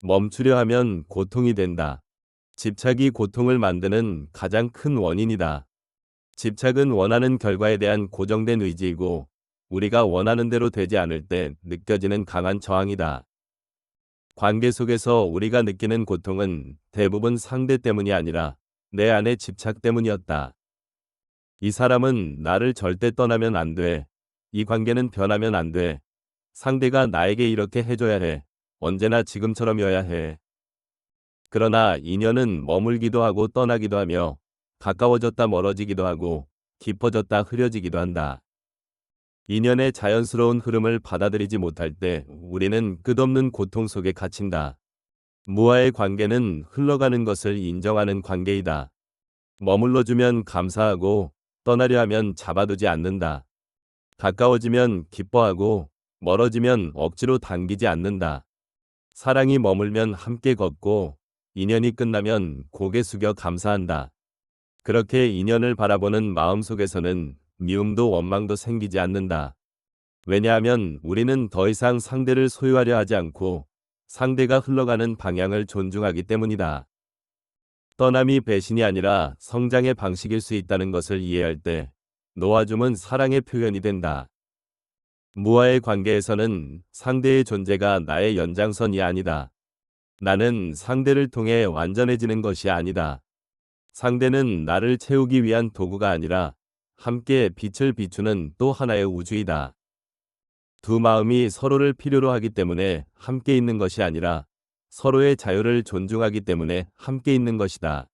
멈추려 하면 고통이 된다. 집착이 고통을 만드는 가장 큰 원인이다. 집착은 원하는 결과에 대한 고정된 의지이고 우리가 원하는 대로 되지 않을 때 느껴지는 강한 저항이다. 관계 속에서 우리가 느끼는 고통은 대부분 상대 때문이 아니라 내 안의 집착 때문이었다. 이 사람은 나를 절대 떠나면 안 돼. 이 관계는 변하면 안 돼. 상대가 나에게 이렇게 해줘야 해. 언제나 지금처럼이어야 해. 그러나 인연은 머물기도 하고 떠나기도 하며 가까워졌다 멀어지기도 하고 깊어졌다 흐려지기도 한다. 인연의 자연스러운 흐름을 받아들이지 못할 때 우리는 끝없는 고통 속에 갇힌다. 무아의 관계는 흘러가는 것을 인정하는 관계이다. 머물러주면 감사하고 떠나려 하면 잡아두지 않는다. 가까워지면 기뻐하고 멀어지면 억지로 당기지 않는다. 사랑이 머물면 함께 걷고 인연이 끝나면 고개 숙여 감사한다. 그렇게 인연을 바라보는 마음속에서는 미움도 원망도 생기지 않는다. 왜냐하면 우리는 더 이상 상대를 소유하려 하지 않고 상대가 흘러가는 방향을 존중하기 때문이다. 떠남이 배신이 아니라 성장의 방식일 수 있다는 것을 이해할 때 놓아줌은 사랑의 표현이 된다. 무아의 관계에서는 상대의 존재가 나의 연장선이 아니다. 나는 상대를 통해 완전해지는 것이 아니다. 상대는 나를 채우기 위한 도구가 아니라 함께 빛을 비추는 또 하나의 우주이다. 두 마음이 서로를 필요로 하기 때문에 함께 있는 것이 아니라 서로의 자유를 존중하기 때문에 함께 있는 것이다.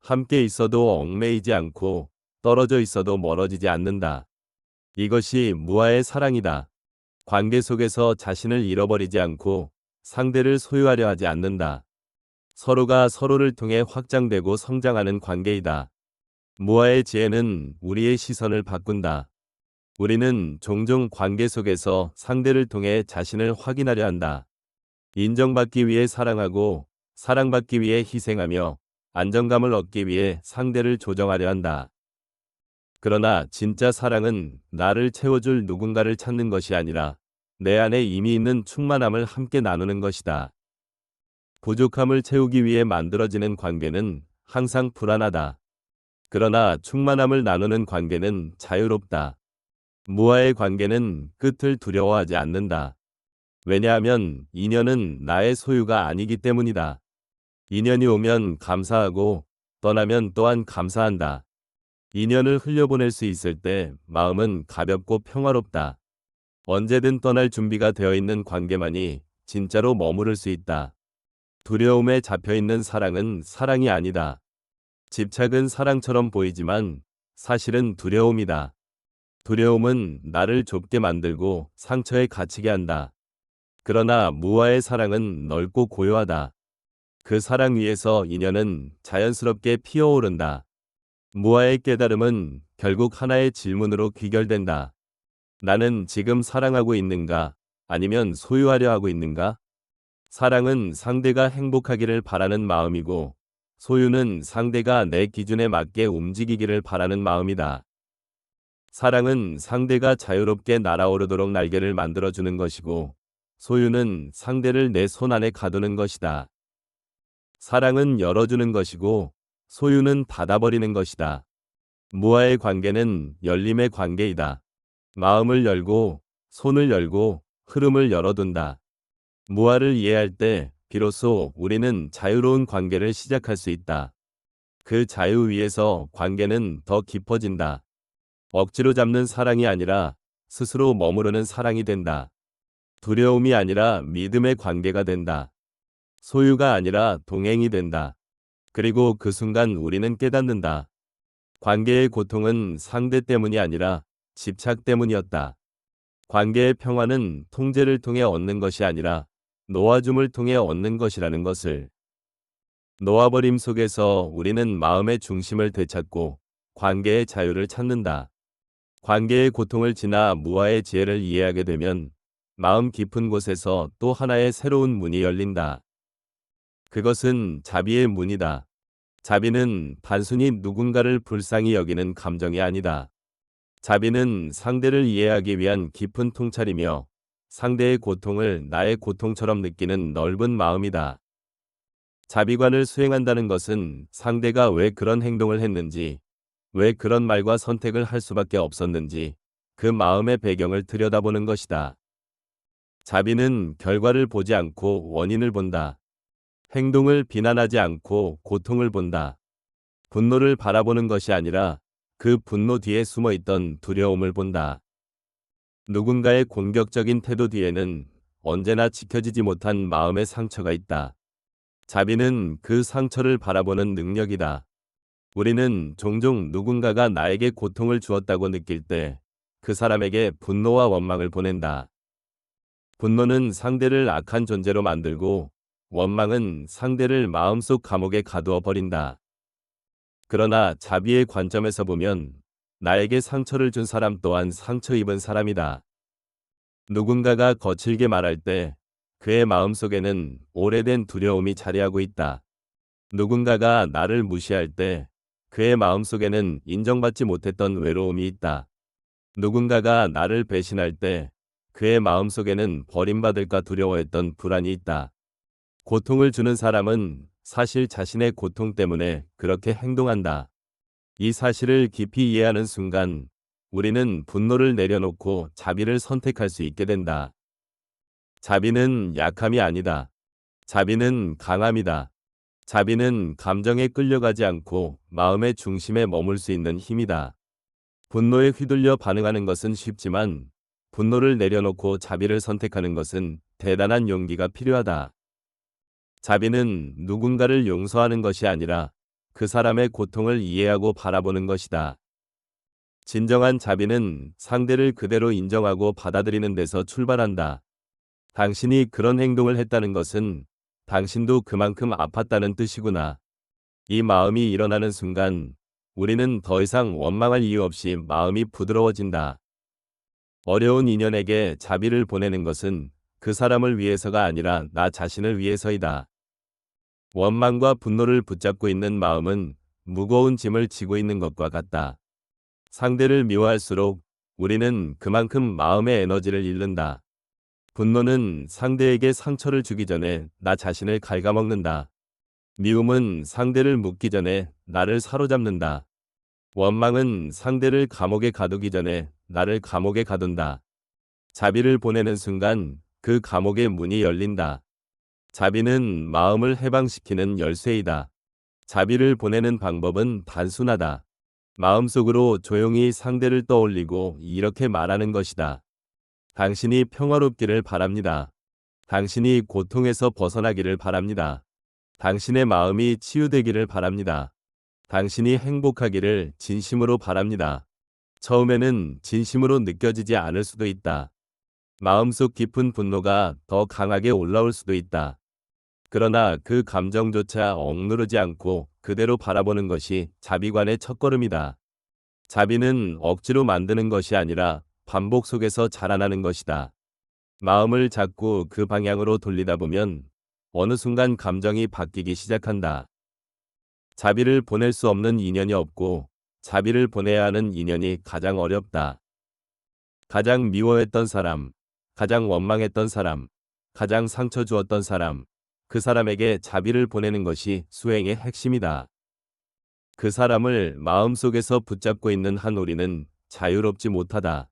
함께 있어도 얽매이지 않고 떨어져 있어도 멀어지지 않는다. 이것이 무아의 사랑이다. 관계 속에서 자신을 잃어버리지 않고 상대를 소유하려 하지 않는다. 서로가 서로를 통해 확장되고 성장하는 관계이다. 무아의 지혜는 우리의 시선을 바꾼다. 우리는 종종 관계 속에서 상대를 통해 자신을 확인하려 한다. 인정받기 위해 사랑하고 사랑받기 위해 희생하며 안정감을 얻기 위해 상대를 조정하려 한다. 그러나 진짜 사랑은 나를 채워줄 누군가를 찾는 것이 아니라 내 안에 이미 있는 충만함을 함께 나누는 것이다. 부족함을 채우기 위해 만들어지는 관계는 항상 불안하다. 그러나 충만함을 나누는 관계는 자유롭다. 무아의 관계는 끝을 두려워하지 않는다. 왜냐하면 인연은 나의 소유가 아니기 때문이다. 인연이 오면 감사하고 떠나면 또한 감사한다. 인연을 흘려보낼 수 있을 때 마음은 가볍고 평화롭다. 언제든 떠날 준비가 되어 있는 관계만이 진짜로 머무를 수 있다. 두려움에 잡혀있는 사랑은 사랑이 아니다. 집착은 사랑처럼 보이지만 사실은 두려움이다. 두려움은 나를 좁게 만들고 상처에 갇히게 한다. 그러나 무아의 사랑은 넓고 고요하다. 그 사랑 위에서 인연은 자연스럽게 피어오른다. 무아의 깨달음은 결국 하나의 질문으로 귀결된다. 나는 지금 사랑하고 있는가? 아니면 소유하려 하고 있는가? 사랑은 상대가 행복하기를 바라는 마음이고, 소유는 상대가 내 기준에 맞게 움직이기를 바라는 마음이다. 사랑은 상대가 자유롭게 날아오르도록 날개를 만들어주는 것이고, 소유는 상대를 내 손 안에 가두는 것이다. 사랑은 열어주는 것이고, 소유는 닫아버리는 것이다. 무아의 관계는 열림의 관계이다. 마음을 열고, 손을 열고, 흐름을 열어둔다. 무아를 이해할 때 비로소 우리는 자유로운 관계를 시작할 수 있다. 그 자유 위에서 관계는 더 깊어진다. 억지로 잡는 사랑이 아니라 스스로 머무르는 사랑이 된다. 두려움이 아니라 믿음의 관계가 된다. 소유가 아니라 동행이 된다. 그리고 그 순간 우리는 깨닫는다. 관계의 고통은 상대 때문이 아니라 집착 때문이었다. 관계의 평화는 통제를 통해 얻는 것이 아니라 놓아줌을 통해 얻는 것이라는 것을. 놓아버림 속에서 우리는 마음의 중심을 되찾고 관계의 자유를 찾는다. 관계의 고통을 지나 무아의 지혜를 이해하게 되면 마음 깊은 곳에서 또 하나의 새로운 문이 열린다. 그것은 자비의 문이다. 자비는 단순히 누군가를 불쌍히 여기는 감정이 아니다. 자비는 상대를 이해하기 위한 깊은 통찰이며 상대의 고통을 나의 고통처럼 느끼는 넓은 마음이다. 자비관을 수행한다는 것은 상대가 왜 그런 행동을 했는지, 왜 그런 말과 선택을 할 수밖에 없었는지 그 마음의 배경을 들여다보는 것이다. 자비는 결과를 보지 않고 원인을 본다. 행동을 비난하지 않고 고통을 본다. 분노를 바라보는 것이 아니라 그 분노 뒤에 숨어있던 두려움을 본다. 누군가의 공격적인 태도 뒤에는 언제나 지켜지지 못한 마음의 상처가 있다. 자비는 그 상처를 바라보는 능력이다. 우리는 종종 누군가가 나에게 고통을 주었다고 느낄 때 그 사람에게 분노와 원망을 보낸다. 분노는 상대를 악한 존재로 만들고 원망은 상대를 마음속 감옥에 가두어 버린다. 그러나 자비의 관점에서 보면 나에게 상처를 준 사람 또한 상처 입은 사람이다. 누군가가 거칠게 말할 때 그의 마음속에는 오래된 두려움이 자리하고 있다. 누군가가 나를 무시할 때 그의 마음속에는 인정받지 못했던 외로움이 있다. 누군가가 나를 배신할 때 그의 마음속에는 버림받을까 두려워했던 불안이 있다. 고통을 주는 사람은 사실 자신의 고통 때문에 그렇게 행동한다. 이 사실을 깊이 이해하는 순간 우리는 분노를 내려놓고 자비를 선택할 수 있게 된다. 자비는 약함이 아니다. 자비는 강함이다. 자비는 감정에 끌려가지 않고 마음의 중심에 머물 수 있는 힘이다. 분노에 휘둘려 반응하는 것은 쉽지만 분노를 내려놓고 자비를 선택하는 것은 대단한 용기가 필요하다. 자비는 누군가를 용서하는 것이 아니라 그 사람의 고통을 이해하고 바라보는 것이다. 진정한 자비는 상대를 그대로 인정하고 받아들이는 데서 출발한다. 당신이 그런 행동을 했다는 것은 당신도 그만큼 아팠다는 뜻이구나. 이 마음이 일어나는 순간 우리는 더 이상 원망할 이유 없이 마음이 부드러워진다. 어려운 인연에게 자비를 보내는 것은 그 사람을 위해서가 아니라 나 자신을 위해서이다. 원망과 분노를 붙잡고 있는 마음은 무거운 짐을 지고 있는 것과 같다. 상대를 미워할수록 우리는 그만큼 마음의 에너지를 잃는다. 분노는 상대에게 상처를 주기 전에 나 자신을 갉아먹는다. 미움은 상대를 묻기 전에 나를 사로잡는다. 원망은 상대를 감옥에 가두기 전에 나를 감옥에 가둔다. 자비를 보내는 순간 그 감옥의 문이 열린다. 자비는 마음을 해방시키는 열쇠이다. 자비를 보내는 방법은 단순하다. 마음속으로 조용히 상대를 떠올리고 이렇게 말하는 것이다. 당신이 평화롭기를 바랍니다. 당신이 고통에서 벗어나기를 바랍니다. 당신의 마음이 치유되기를 바랍니다. 당신이 행복하기를 진심으로 바랍니다. 처음에는 진심으로 느껴지지 않을 수도 있다. 마음속 깊은 분노가 더 강하게 올라올 수도 있다. 그러나 그 감정조차 억누르지 않고 그대로 바라보는 것이 자비관의 첫걸음이다. 자비는 억지로 만드는 것이 아니라 반복 속에서 자라나는 것이다. 마음을 자꾸 그 방향으로 돌리다 보면 어느 순간 감정이 바뀌기 시작한다. 자비를 보낼 수 없는 인연이 없고 자비를 보내야 하는 인연이 가장 어렵다. 가장 미워했던 사람, 가장 원망했던 사람, 가장 상처 주었던 사람, 그 사람에게 자비를 보내는 것이 수행의 핵심이다. 그 사람을 마음속에서 붙잡고 있는 한 우리는 자유롭지 못하다.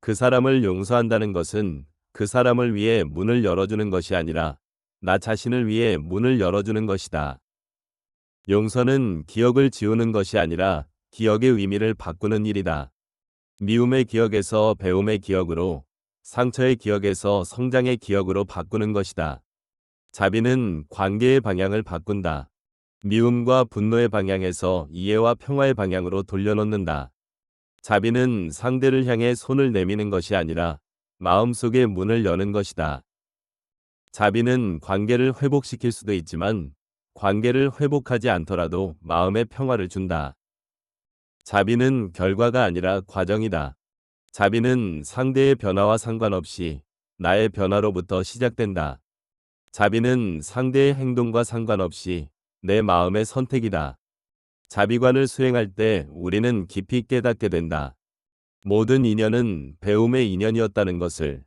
그 사람을 용서한다는 것은 그 사람을 위해 문을 열어주는 것이 아니라 나 자신을 위해 문을 열어주는 것이다. 용서는 기억을 지우는 것이 아니라 기억의 의미를 바꾸는 일이다. 미움의 기억에서 배움의 기억으로, 상처의 기억에서 성장의 기억으로 바꾸는 것이다. 자비는 관계의 방향을 바꾼다. 미움과 분노의 방향에서 이해와 평화의 방향으로 돌려놓는다. 자비는 상대를 향해 손을 내미는 것이 아니라 마음속의 문을 여는 것이다. 자비는 관계를 회복시킬 수도 있지만 관계를 회복하지 않더라도 마음의 평화를 준다. 자비는 결과가 아니라 과정이다. 자비는 상대의 변화와 상관없이 나의 변화로부터 시작된다. 자비는 상대의 행동과 상관없이 내 마음의 선택이다. 자비관을 수행할 때 우리는 깊이 깨닫게 된다. 모든 인연은 배움의 인연이었다는 것을.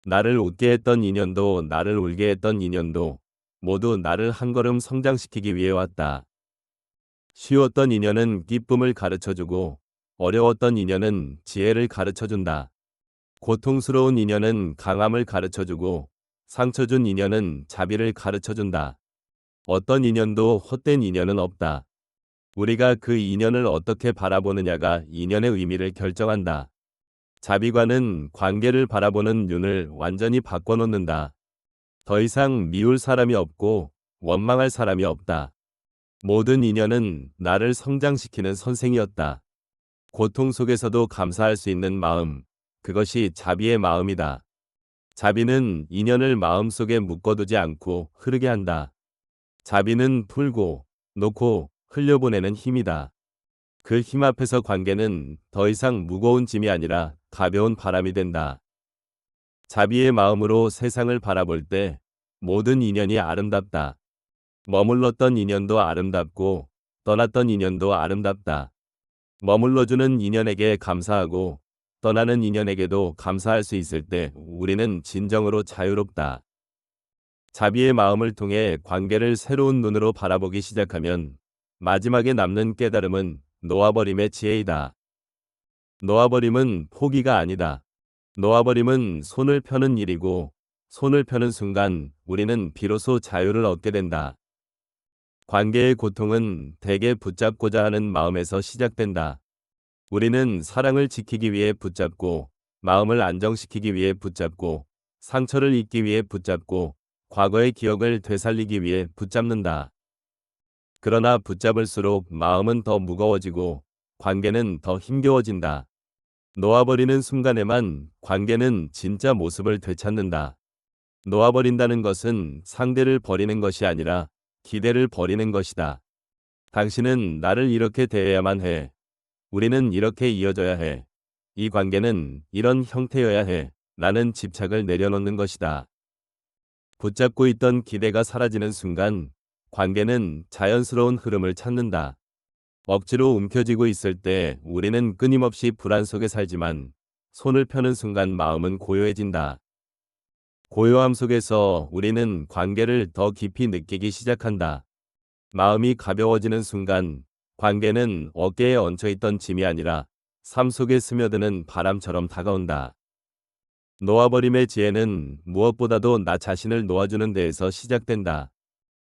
나를 웃게 했던 인연도 나를 울게 했던 인연도 모두 나를 한 걸음 성장시키기 위해 왔다. 쉬웠던 인연은 기쁨을 가르쳐주고 어려웠던 인연은 지혜를 가르쳐준다. 고통스러운 인연은 강함을 가르쳐주고 상처 준 인연은 자비를 가르쳐준다. 어떤 인연도 헛된 인연은 없다. 우리가 그 인연을 어떻게 바라보느냐가 인연의 의미를 결정한다. 자비관은 관계를 바라보는 눈을 완전히 바꿔놓는다. 더 이상 미울 사람이 없고 원망할 사람이 없다. 모든 인연은 나를 성장시키는 선생이었다. 고통 속에서도 감사할 수 있는 마음, 그것이 자비의 마음이다. 자비는 인연을 마음속에 묶어두지 않고 흐르게 한다. 자비는 풀고, 놓고, 흘려보내는 힘이다. 그 힘 앞에서 관계는 더 이상 무거운 짐이 아니라 가벼운 바람이 된다. 자비의 마음으로 세상을 바라볼 때 모든 인연이 아름답다. 머물렀던 인연도 아름답고 떠났던 인연도 아름답다. 머물러주는 인연에게 감사하고 떠나는 인연에게도 감사할 수 있을 때 우리는 진정으로 자유롭다. 자비의 마음을 통해 관계를 새로운 눈으로 바라보기 시작하면 마지막에 남는 깨달음은 놓아버림의 지혜이다. 놓아버림은 포기가 아니다. 놓아버림은 손을 펴는 일이고 손을 펴는 순간 우리는 비로소 자유를 얻게 된다. 관계의 고통은 대개 붙잡고자 하는 마음에서 시작된다. 우리는 사랑을 지키기 위해 붙잡고 마음을 안정시키기 위해 붙잡고 상처를 잊기 위해 붙잡고 과거의 기억을 되살리기 위해 붙잡는다. 그러나 붙잡을수록 마음은 더 무거워지고 관계는 더 힘겨워진다. 놓아버리는 순간에만 관계는 진짜 모습을 되찾는다. 놓아버린다는 것은 상대를 버리는 것이 아니라 기대를 버리는 것이다. 당신은 나를 이렇게 대해야만 해. 우리는 이렇게 이어져야 해. 이 관계는 이런 형태여야 해. 라는 집착을 내려놓는 것이다. 붙잡고 있던 기대가 사라지는 순간 관계는 자연스러운 흐름을 찾는다. 억지로 움켜쥐고 있을 때 우리는 끊임없이 불안 속에 살지만 손을 펴는 순간 마음은 고요해진다. 고요함 속에서 우리는 관계를 더 깊이 느끼기 시작한다. 마음이 가벼워지는 순간 관계는 어깨에 얹혀있던 짐이 아니라 삶 속에 스며드는 바람처럼 다가온다. 놓아버림의 지혜는 무엇보다도 나 자신을 놓아주는 데에서 시작된다.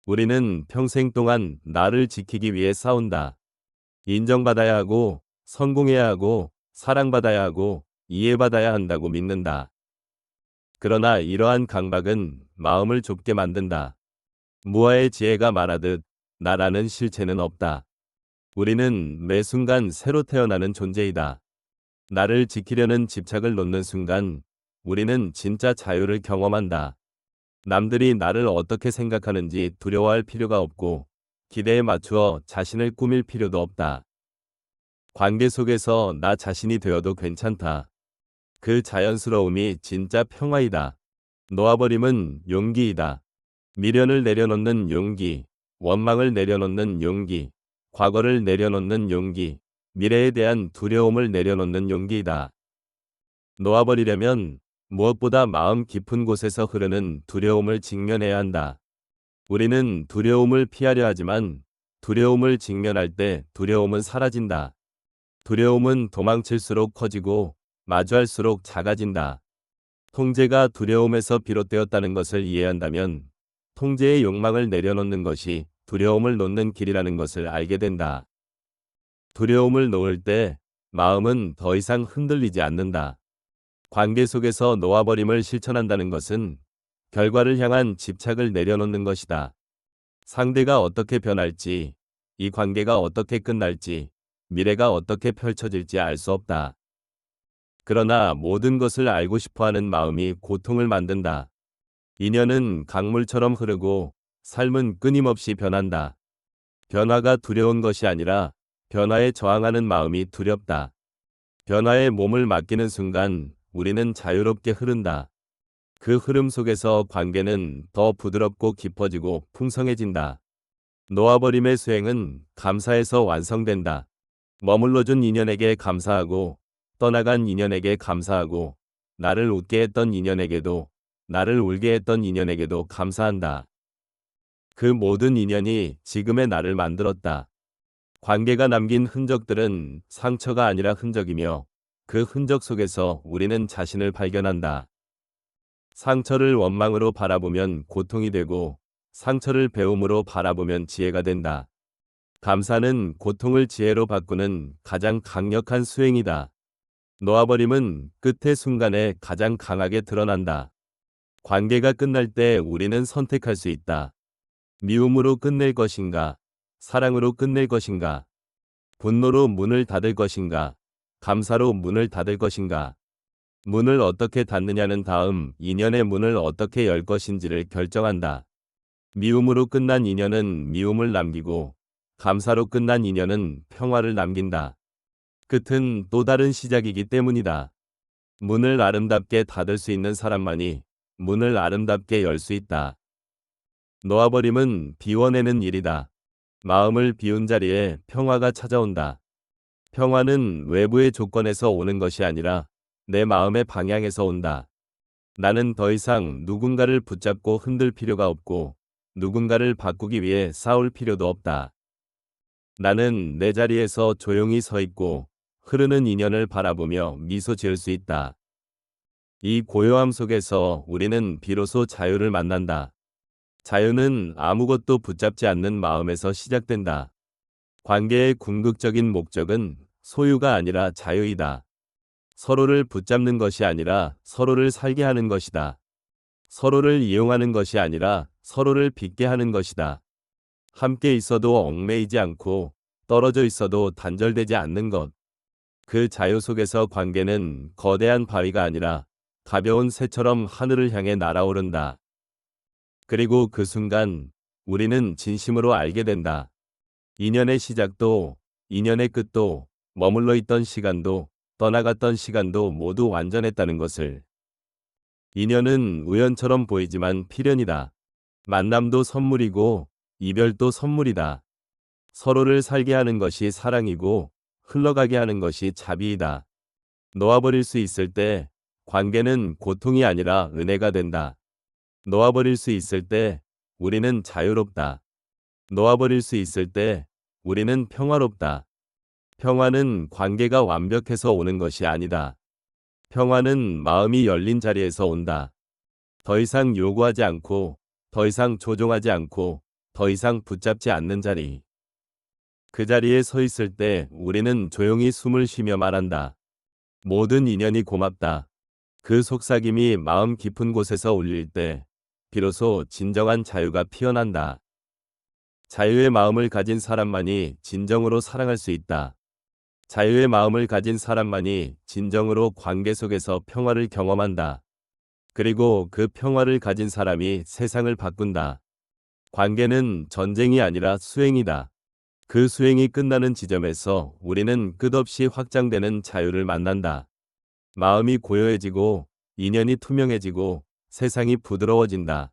우리는 평생 동안 나를 지키기 위해 싸운다. 인정받아야 하고, 성공해야 하고, 사랑받아야 하고, 이해받아야 한다고 믿는다. 그러나 이러한 강박은 마음을 좁게 만든다. 무아의 지혜가 말하듯 나라는 실체는 없다. 우리는 매 순간 새로 태어나는 존재이다. 나를 지키려는 집착을 놓는 순간 우리는 진짜 자유를 경험한다. 남들이 나를 어떻게 생각하는지 두려워할 필요가 없고 기대에 맞추어 자신을 꾸밀 필요도 없다. 관계 속에서 나 자신이 되어도 괜찮다. 그 자연스러움이 진짜 평화이다. 놓아버림은 용기이다. 미련을 내려놓는 용기, 원망을 내려놓는 용기, 과거를 내려놓는 용기, 미래에 대한 두려움을 내려놓는 용기이다. 놓아버리려면 무엇보다 마음 깊은 곳에서 흐르는 두려움을 직면해야 한다. 우리는 두려움을 피하려 하지만 두려움을 직면할 때 두려움은 사라진다. 두려움은 도망칠수록 커지고 마주할수록 작아진다. 통제가 두려움에서 비롯되었다는 것을 이해한다면 통제의 욕망을 내려놓는 것이 두려움을 놓는 길이라는 것을 알게 된다. 두려움을 놓을 때 마음은 더 이상 흔들리지 않는다. 관계 속에서 놓아버림을 실천한다는 것은 결과를 향한 집착을 내려놓는 것이다. 상대가 어떻게 변할지, 이 관계가 어떻게 끝날지, 미래가 어떻게 펼쳐질지 알 수 없다. 그러나 모든 것을 알고 싶어하는 마음이 고통을 만든다. 인연은 강물처럼 흐르고 삶은 끊임없이 변한다. 변화가 두려운 것이 아니라 변화에 저항하는 마음이 두렵다. 변화에 몸을 맡기는 순간 우리는 자유롭게 흐른다. 그 흐름 속에서 관계는 더 부드럽고 깊어지고 풍성해진다. 놓아버림의 수행은 감사에서 완성된다. 머물러준 인연에게 감사하고 떠나간 인연에게 감사하고 나를 웃게 했던 인연에게도 나를 울게 했던 인연에게도 감사한다. 그 모든 인연이 지금의 나를 만들었다. 관계가 남긴 흔적들은 상처가 아니라 흔적이며 그 흔적 속에서 우리는 자신을 발견한다. 상처를 원망으로 바라보면 고통이 되고 상처를 배움으로 바라보면 지혜가 된다. 감사는 고통을 지혜로 바꾸는 가장 강력한 수행이다. 놓아버림은 끝의 순간에 가장 강하게 드러난다. 관계가 끝날 때 우리는 선택할 수 있다. 미움으로 끝낼 것인가, 사랑으로 끝낼 것인가, 분노로 문을 닫을 것인가, 감사로 문을 닫을 것인가. 문을 어떻게 닫느냐는 다음 인연의 문을 어떻게 열 것인지를 결정한다. 미움으로 끝난 인연은 미움을 남기고 감사로 끝난 인연은 평화를 남긴다. 끝은 또 다른 시작이기 때문이다. 문을 아름답게 닫을 수 있는 사람만이 문을 아름답게 열 수 있다. 놓아버림은 비워내는 일이다. 마음을 비운 자리에 평화가 찾아온다. 평화는 외부의 조건에서 오는 것이 아니라 내 마음의 방향에서 온다. 나는 더 이상 누군가를 붙잡고 흔들 필요가 없고 누군가를 바꾸기 위해 싸울 필요도 없다. 나는 내 자리에서 조용히 서 있고 흐르는 인연을 바라보며 미소 지을 수 있다. 이 고요함 속에서 우리는 비로소 자유를 만난다. 자유는 아무것도 붙잡지 않는 마음에서 시작된다. 관계의 궁극적인 목적은 소유가 아니라 자유이다. 서로를 붙잡는 것이 아니라 서로를 살게 하는 것이다. 서로를 이용하는 것이 아니라 서로를 빚게 하는 것이다. 함께 있어도 얽매이지 않고 떨어져 있어도 단절되지 않는 것. 그 자유 속에서 관계는 거대한 바위가 아니라 가벼운 새처럼 하늘을 향해 날아오른다. 그리고 그 순간 우리는 진심으로 알게 된다. 인연의 시작도 인연의 끝도 머물러 있던 시간도 떠나갔던 시간도 모두 완전했다는 것을. 인연은 우연처럼 보이지만 필연이다. 만남도 선물이고 이별도 선물이다. 서로를 살게 하는 것이 사랑이고 흘러가게 하는 것이 자비이다. 놓아버릴 수 있을 때 관계는 고통이 아니라 은혜가 된다. 놓아버릴 수 있을 때 우리는 자유롭다. 놓아버릴 수 있을 때 우리는 평화롭다. 평화는 관계가 완벽해서 오는 것이 아니다. 평화는 마음이 열린 자리에서 온다. 더 이상 요구하지 않고, 더 이상 조종하지 않고, 더 이상 붙잡지 않는 자리. 그 자리에 서 있을 때 우리는 조용히 숨을 쉬며 말한다. 모든 인연이 고맙다. 그 속삭임이 마음 깊은 곳에서 울릴 때 비로소 진정한 자유가 피어난다. 자유의 마음을 가진 사람만이 진정으로 사랑할 수 있다. 자유의 마음을 가진 사람만이 진정으로 관계 속에서 평화를 경험한다. 그리고 그 평화를 가진 사람이 세상을 바꾼다. 관계는 전쟁이 아니라 수행이다. 그 수행이 끝나는 지점에서 우리는 끝없이 확장되는 자유를 만난다. 마음이 고요해지고 인연이 투명해지고 세상이 부드러워진다.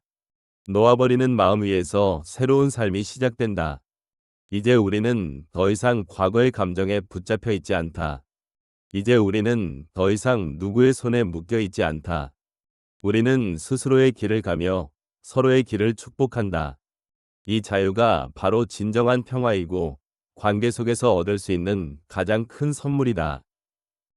놓아버리는 마음 위에서 새로운 삶이 시작된다. 이제 우리는 더 이상 과거의 감정에 붙잡혀 있지 않다. 이제 우리는 더 이상 누구의 손에 묶여 있지 않다. 우리는 스스로의 길을 가며 서로의 길을 축복한다. 이 자유가 바로 진정한 평화이고 관계 속에서 얻을 수 있는 가장 큰 선물이다.